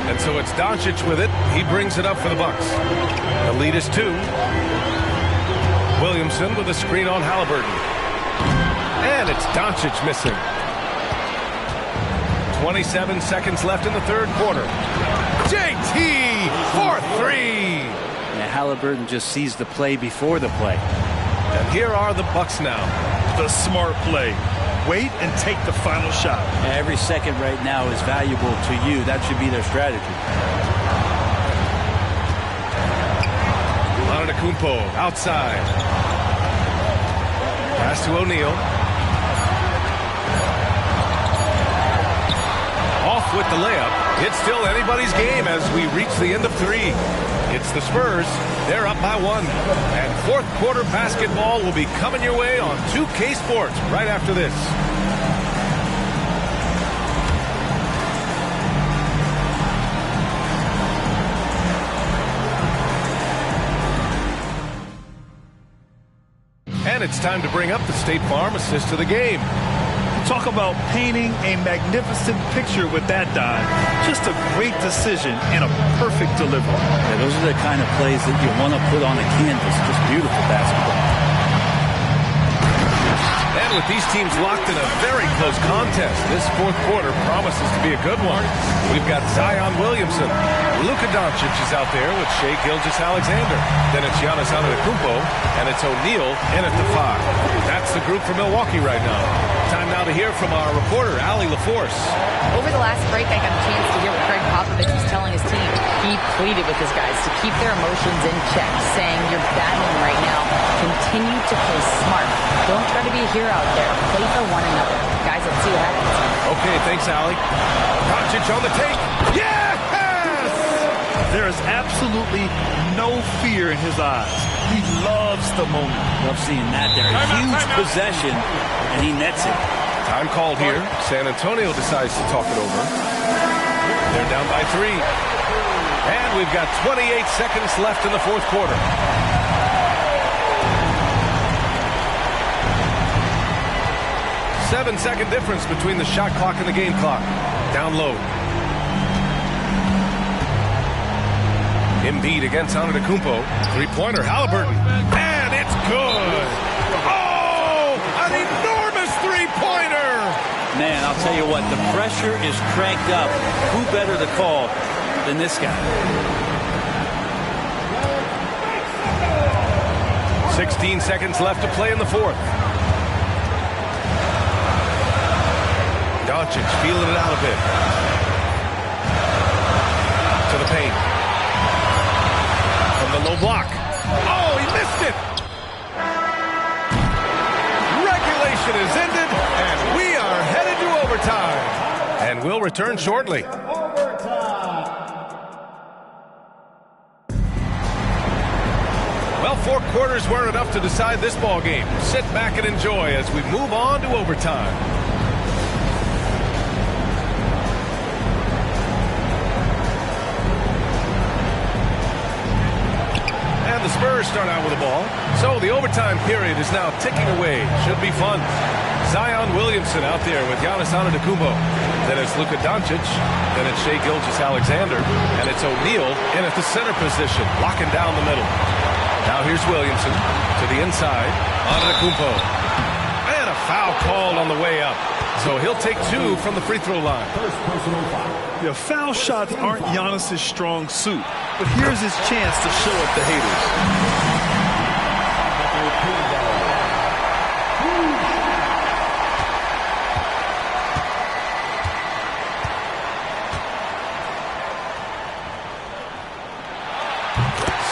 And so it's Doncic with it. He brings it up for the Bucks. The lead is 2. Williamson with a screen on Halliburton. And it's Doncic missing. 27 seconds left in the third quarter. JT for 3. Yeah, Halliburton just sees the play before the play. And here are the Bucks now. The smart play. Wait and take the final shot. Every second right now is valuable to you. That should be their strategy. Antetokounmpo outside. Pass to O'Neal. Off with the layup. It's still anybody's game as we reach the end of 3. It's the Spurs. They're up by 1. And fourth quarter basketball will be coming your way on 2K Sports right after this. And it's time to bring up the State Farm assist to the game. Talk about painting a magnificent picture with that dive. Just a great decision and a perfect delivery. Yeah, those are the kind of plays that you want to put on a canvas. Just beautiful basketball. And with these teams locked in a very close contest, this fourth quarter promises to be a good one. We've got Zion Williamson. Luka Doncic is out there with Shai Gilgeous-Alexander. Then it's Giannis Antetokounmpo, and it's O'Neal in at the 5. That's the group for Milwaukee right now. Time now to hear from our reporter, Allie LaForce. Over the last break, I got a chance to hear what Greg Popovich was telling his team. He pleaded with his guys to keep their emotions in check, saying, you're battling right now. Continue to play smart. Don't try to be a hero out there. Play for one another. Guys, let's see what happens. Okay, thanks, Allie. Doncic on the take. Yes! There is absolutely no fear in his eyes. He loves the moment. Love seeing that there. A huge possession, and he nets it. Time called here. San Antonio decides to talk it over. They're down by 3. And we've got 28 seconds left in the fourth quarter. Seven-second difference between the shot clock and the game clock. Down low. Embiid against Antetokounmpo. Three-pointer, Halliburton. And it's good. Oh, an enormous three-pointer. Man, I'll tell you what, the pressure is cranked up. Who better to call than this guy? 16 seconds left to play in the fourth. Doncic feeling it out a bit. To the paint. From the low block. Oh, he missed it! Regulation is ended, and we are headed to overtime. And we'll return shortly. Well, 4 quarters weren't enough to decide this ball game. Sit back and enjoy as we move on to overtime. And the Spurs start out with the ball. So the overtime period is now ticking away. Should be fun. Zion Williamson out there with Giannis Antetokounmpo. Then it's Luka Doncic. Then it's Shai Gilgeous-Alexander. And it's O'Neal in at the center position, locking down the middle. Now here's Williamson to the inside. Antetokounmpo. And a foul called on the way up. So he'll take 2 from the free throw line. Yeah, foul shots aren't Giannis's strong suit, but here's his chance to show it to haters.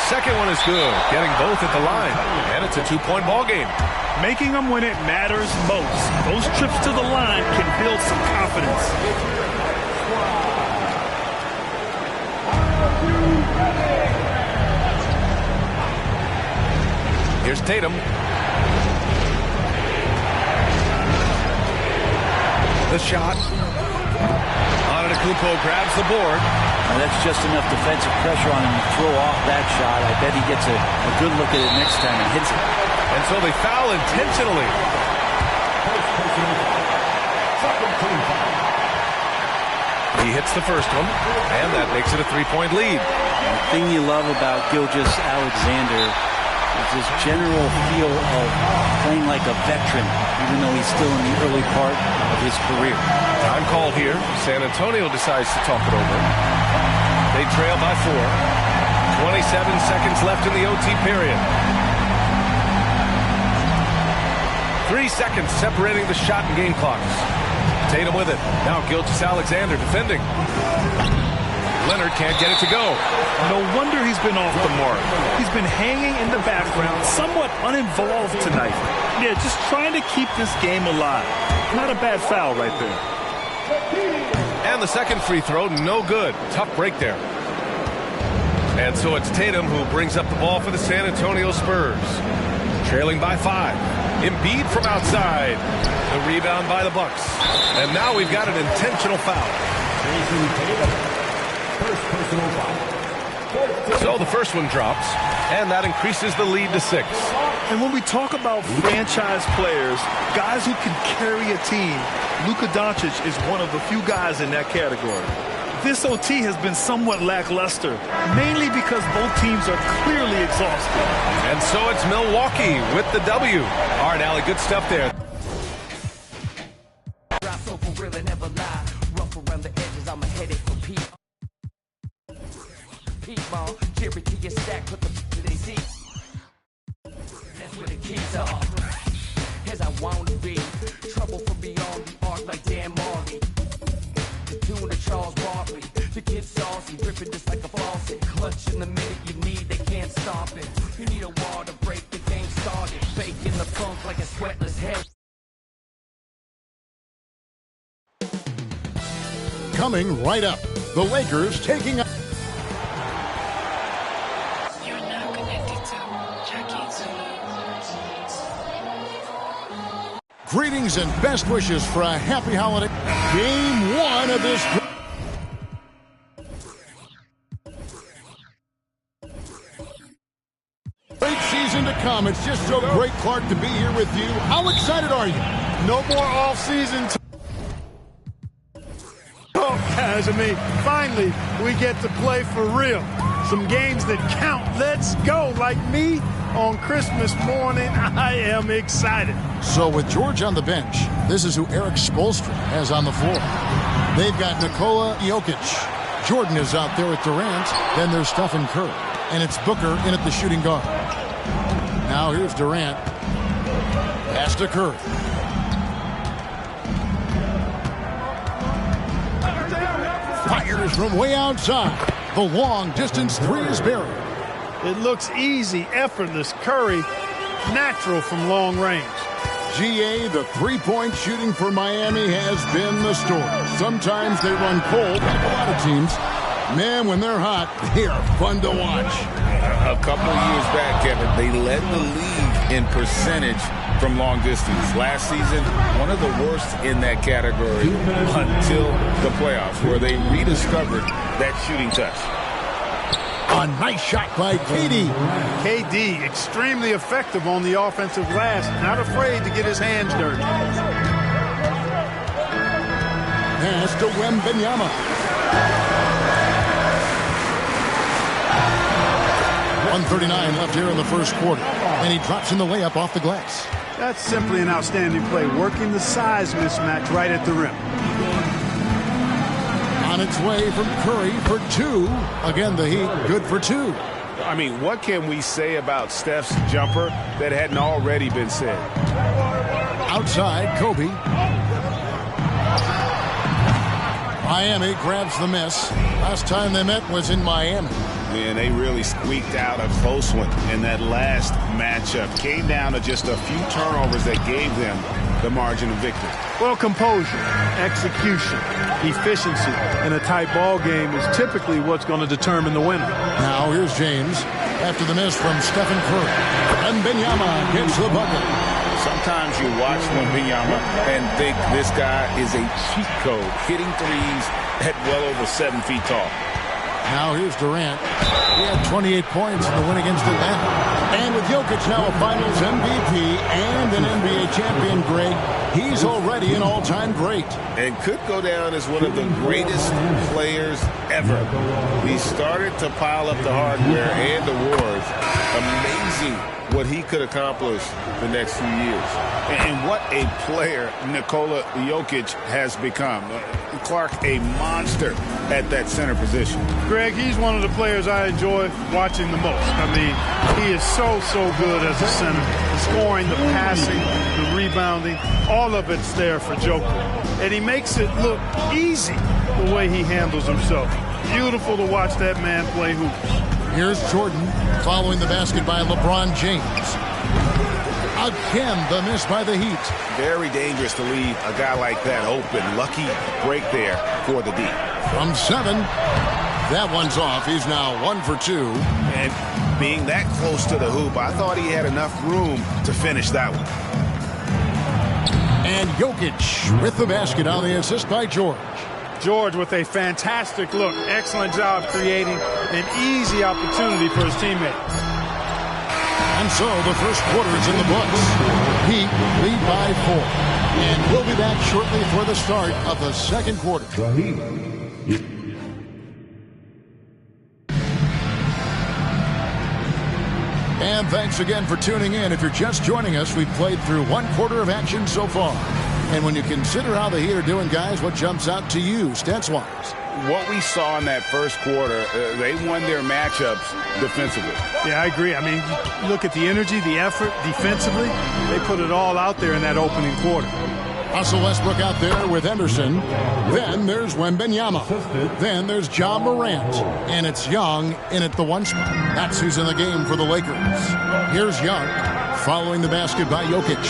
Second one is good, getting both at the line, and it's a 2-point ball game. Making them when it matters most. Those trips to the line can build some confidence. Here's Tatum. The shot. Antetokounmpo grabs the board. Now that's just enough defensive pressure on him to throw off that shot. I bet he gets a good look at it next time and hits it. And so they foul intentionally. He hits the first one, and that makes it a 3-point lead. The thing you love about Gilgeous-Alexander is his general feel of playing like a veteran, even though he's still in the early part of his career. Time called here. San Antonio decides to talk it over. They trail by 4. 27 seconds left in the OT period. 3 seconds separating the shot and game clocks. Tatum with it. Now Gilgeous-Alexander defending. Leonard can't get it to go. No wonder he's been off the mark. He's been hanging in the background, somewhat uninvolved tonight. Yeah, just trying to keep this game alive. Not a bad foul right there. And the second free throw, no good. Tough break there. And so it's Tatum who brings up the ball for the San Antonio Spurs. Trailing by 5. Embiid from outside. The rebound by the Bucks. And now we've got an intentional foul. So the first one drops, and that increases the lead to 6. And when we talk about franchise players, guys who can carry a team, Luka Doncic is one of the few guys in that category. This OT has been somewhat lackluster, mainly because both teams are clearly exhausted. And so it's Milwaukee with the W. All right, Allie, good stuff there. Coming right up, the Lakers taking up. You're now connected to Jackie Zulu. Greetings and best wishes for a happy holiday. Game 1 of this. Great season to come. It's just so great, Clark, to be here with you. How excited are you? No more off-season. Oh, guys, I mean, finally, we get to play for real. Some games that count. Let's go. Like me on Christmas morning, I am excited. So with George on the bench, this is who Eric Spoelstra has on the floor. They've got Nikola Jokic. Jordan is out there with Durant. Then there's Stephen Curry. And it's Booker in at the shooting guard. Now here's Durant. Pass to Curry. Fires from way outside. The long-distance 3 is buried. It looks easy, effortless. Curry, natural from long range. GA, the three-point shooting for Miami has been the story. Sometimes they run cold, like a lot of teams. Man, when they're hot, they are fun to watch. A couple of years back, Kevin, they led the league in percentage from long distance. Last season, one of the worst in that category until the playoffs, where they rediscovered that shooting touch. A nice shot by KD. KD, extremely effective on the offensive glass. Not afraid to get his hands dirty. Pass to Wembanyama. 1:39 left here in the first quarter. And he drops in the layup off the glass. That's simply an outstanding play, working the size mismatch right at the rim. On its way from Curry for two. Again, the Heat good for two. I mean, what can we say about Steph's jumper that hadn't already been said? Outside, Kobe. Miami grabs the miss. Last time they met was in Miami. Man, they really squeaked out a close one in that last matchup. Came down to just a few turnovers that gave them the margin of victory. Well, composure, execution, efficiency in a tight ball game is typically what's going to determine the winner. Now here's James after the miss from Stephen Curry. And Wembanyama gets the bucket. Sometimes you watch Wembanyama and think this guy is a cheat code, hitting threes at well over 7 feet tall. Now here's Durant. He had 28 points in the win against Atlanta. And with Jokic now a Finals MVP and an NBA champion, Greg, he's already an all-time great. And could go down as one of the greatest players ever. He started to pile up the hardware and the wars. Amazing what he could accomplish the next few years. And what a player Nikola Jokic has become. Clark, a monster at that center position. Greg, he's one of the players I enjoy watching the most. I mean, he is so good as a center. The scoring, the passing, the rebounding, all of it's there for Joker. And he makes it look easy the way he handles himself. Beautiful to watch that man play hoops. Here's Jordan following the basket by LeBron James. Again, the miss by the Heat. Very dangerous to leave a guy like that open. Lucky break there for the D. From 7, that one's off. He's now 1 for 2. And being that close to the hoop, I thought he had enough room to finish that one. And Jokic with the basket on the assist by George. George with a fantastic look. Excellent job creating an easy opportunity for his teammates. And so the first quarter is in the books. Heat lead by 4. And we'll be back shortly for the start of the second quarter. And thanks again for tuning in. If you're just joining us, we've played through 1 quarter of action so far. And when you consider how the Heat are doing, guys, what jumps out to you, stats-wise? What we saw in that first quarter, they won their matchups defensively. Yeah, I agree. I mean, you look at the energy, the effort defensively. They put it all out there in that opening quarter. Russell Westbrook out there with Henderson. Then there's Wembanyama. Then there's Ja Morant. And it's Young in at the 1 spot. That's who's in the game for the Lakers. Here's Young following the basket by Jokic.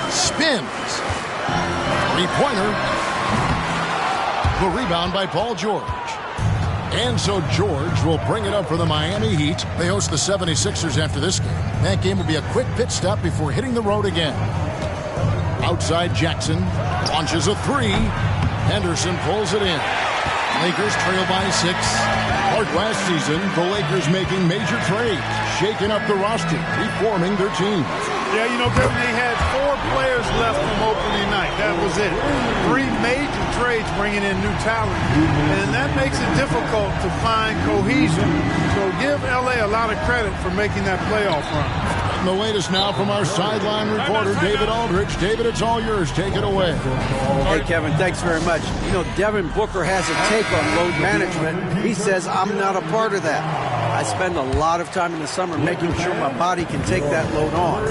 Spins. Three-pointer. The rebound by Paul George. And so George will bring it up for the Miami Heat. They host the 76ers after this game. That game will be a quick pit stop before hitting the road again. Outside Jackson launches a 3. Henderson pulls it in. Lakers trail by 6. Like last season, the Lakers making major trades, shaking up the roster, reforming their teams. Yeah, you know, Kevin, they had 4 players left from opening night. That was it. 3 major trades bringing in new talent. And that makes it difficult to find cohesion. So give L.A. a lot of credit for making that playoff run. And the latest now from our sideline reporter, David Aldridge. David, it's all yours. Take it away. Hey, Kevin, thanks very much. You know, Devin Booker has a take on load management. He says, I'm not a part of that. I spend a lot of time in the summer making sure my body can take that load on.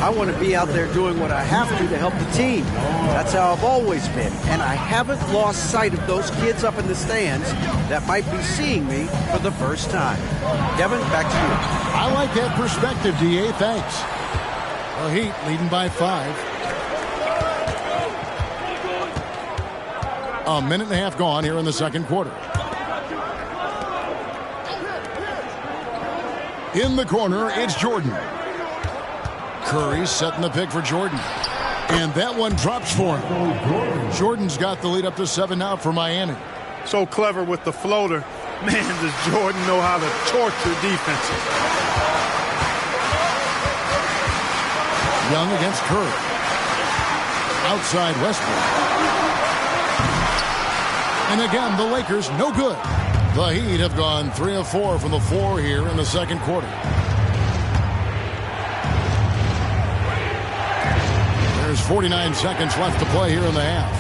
I want to be out there doing what I have to help the team. That's how I've always been. And I haven't lost sight of those kids up in the stands that might be seeing me for the first time. Kevin, back to you. I like that perspective, D.A. Thanks. The Heat leading by 5. A minute and a half gone here in the second quarter. In the corner, it's Jordan. Curry setting the pick for Jordan. And that one drops for him. Jordan's got the lead up to 7 now for Miami. So clever with the floater. Man, does Jordan know how to torture defenses. Young against Curry. Outside Westbrook. And again, the Lakers no good. The Heat have gone 3 of 4 from the floor here in the second quarter. There's 49 seconds left to play here in the half.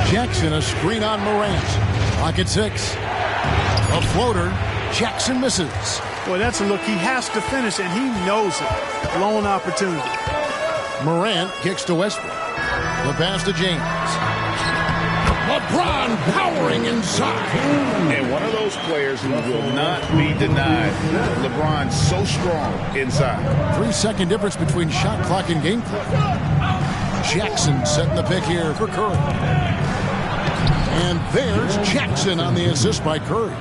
Jackson, a screen on Morant. Clock at 6. A floater. Jackson misses. Boy, that's a look he has to finish, and he knows it. Blown opportunity. Morant kicks to Westbrook. The pass to James. LeBron powering inside. And one of those players who will not be denied. LeBron's so strong inside. 3-second difference between shot clock and game clock. Jackson setting the pick here for Curry. And there's Jackson on the assist by Curry.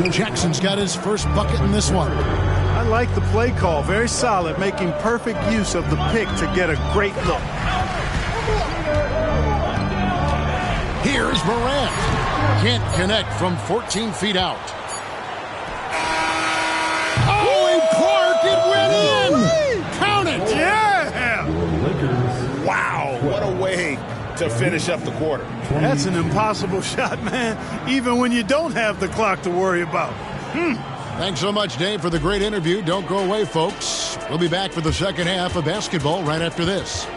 Jackson's got his first bucket in this one. I like the play call. Very solid, making perfect use of the pick to get a great look. Here's Morant. Can't connect from 14 feet out. Oh, and Clark, it went in! Count it! Yeah! Wow, what a way to finish up the quarter. That's an impossible shot, man, even when you don't have the clock to worry about. Thanks so much, Dave, for the great interview. Don't go away, folks. We'll be back for the second half of basketball right after this.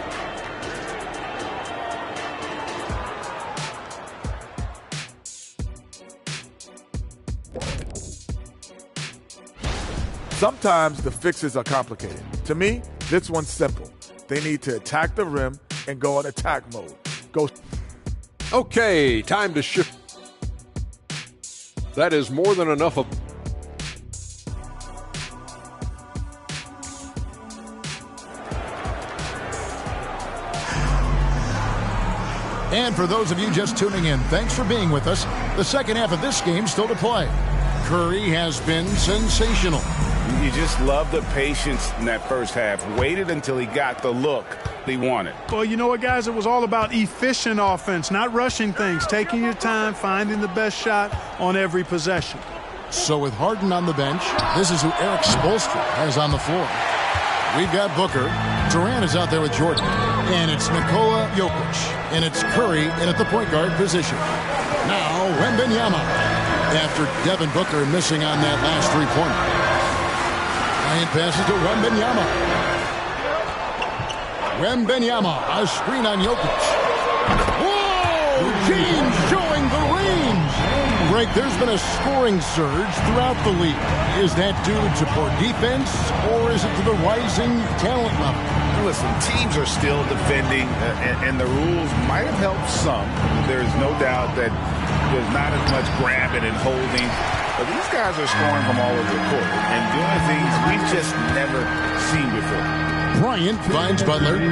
Sometimes the fixes are complicated. To me, this one's simple. They need to attack the rim and go in attack mode. Go. Okay, time to shift. That is more than enough of. And for those of you just tuning in, thanks for being with us. The second half of this game still to play. Curry has been sensational. You just love the patience in that first half. Waited until he got the look he wanted. Well, you know what, guys? It was all about efficient offense, not rushing things, taking your time, finding the best shot on every possession. So with Harden on the bench, this is who Eric Spoelstra has on the floor. We've got Booker. Durant is out there with Jordan. And it's Nikola Jokic. And it's Curry in at the point guard position. Now, Wembanyama. After Devin Booker missing on that last three-pointer. Bryant passes to Wembanyama. Wembanyama, a screen on Jokic. Whoa! James showing the range. Greg, there's been a scoring surge throughout the league. Is that due to poor defense, or is it to the rising talent level? Listen, teams are still defending, and the rules might have helped some. There's no doubt that there's not as much grabbing and holding. But these guys are scoring from all over the court and doing things we've just never seen before. Bryant finds Butler.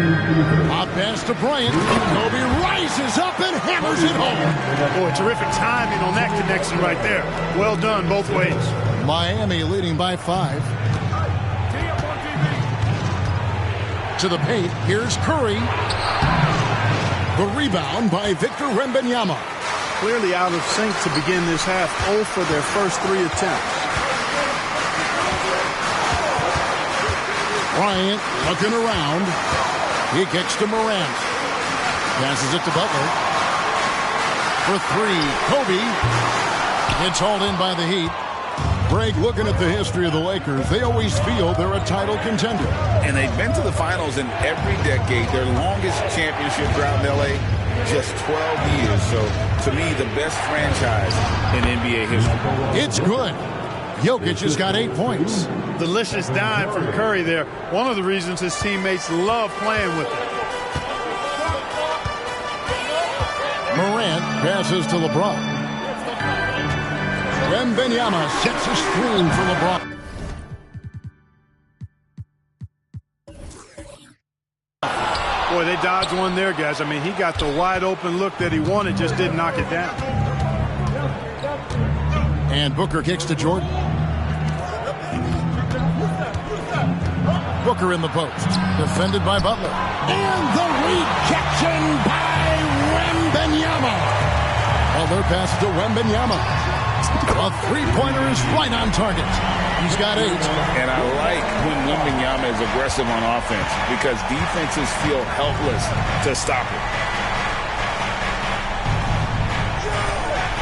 Hot pass to Bryant. Kobe rises up and hammers it home. Boy, terrific timing on that connection right there. Well done both ways. Miami leading by 5. To the paint. Here's Curry. The rebound by Victor Wembanyama. Clearly out of sync to begin this half. 0 for their first 3 attempts. Bryant looking around. He kicks to Morant. Passes it to Butler. For 3, Kobe. It's hauled in by the Heat. Greg, looking at the history of the Lakers, they always feel they're a title contender. And they've been to the finals in every decade. Their longest championship drought in L.A., just 12 years. So, to me, the best franchise in NBA history. It's good. Jokic has got 8 points. Delicious dime from Curry there. One of the reasons his teammates love playing with him. Morant passes to LeBron. Wembanyama sets a screen for LeBron. Boy, they dodged one there, guys. I mean, he got the wide open look that he wanted, just didn't knock it down. And Booker kicks to Jordan. Booker in the post. Defended by Butler. And the rejection by Wembanyama. Butler passes to Wembanyama. A three-pointer is right on target. He's got 8. And I like when Wembanyama is aggressive on offense because defenses feel helpless to stop it.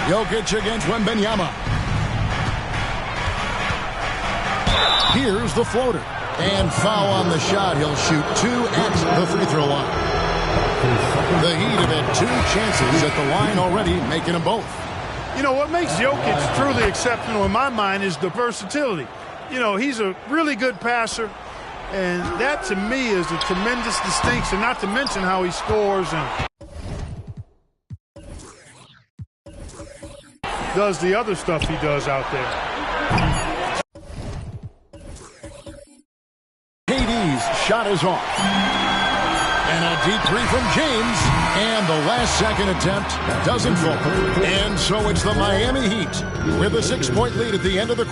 Jokic against Wembanyama. Here's the floater. And foul on the shot. He'll shoot 2 at the free throw line. The Heat have had 2 chances at the line already, making them both. You know, what makes Jokic truly exceptional in my mind is the versatility. You know, he's a really good passer, and that to me is a tremendous distinction, not to mention how he scores and does the other stuff he does out there. KD's shot is off. And a deep 3 from James. And the last second attempt doesn't fall. And so it's the Miami Heat with a 6-point lead at the end of the quarter.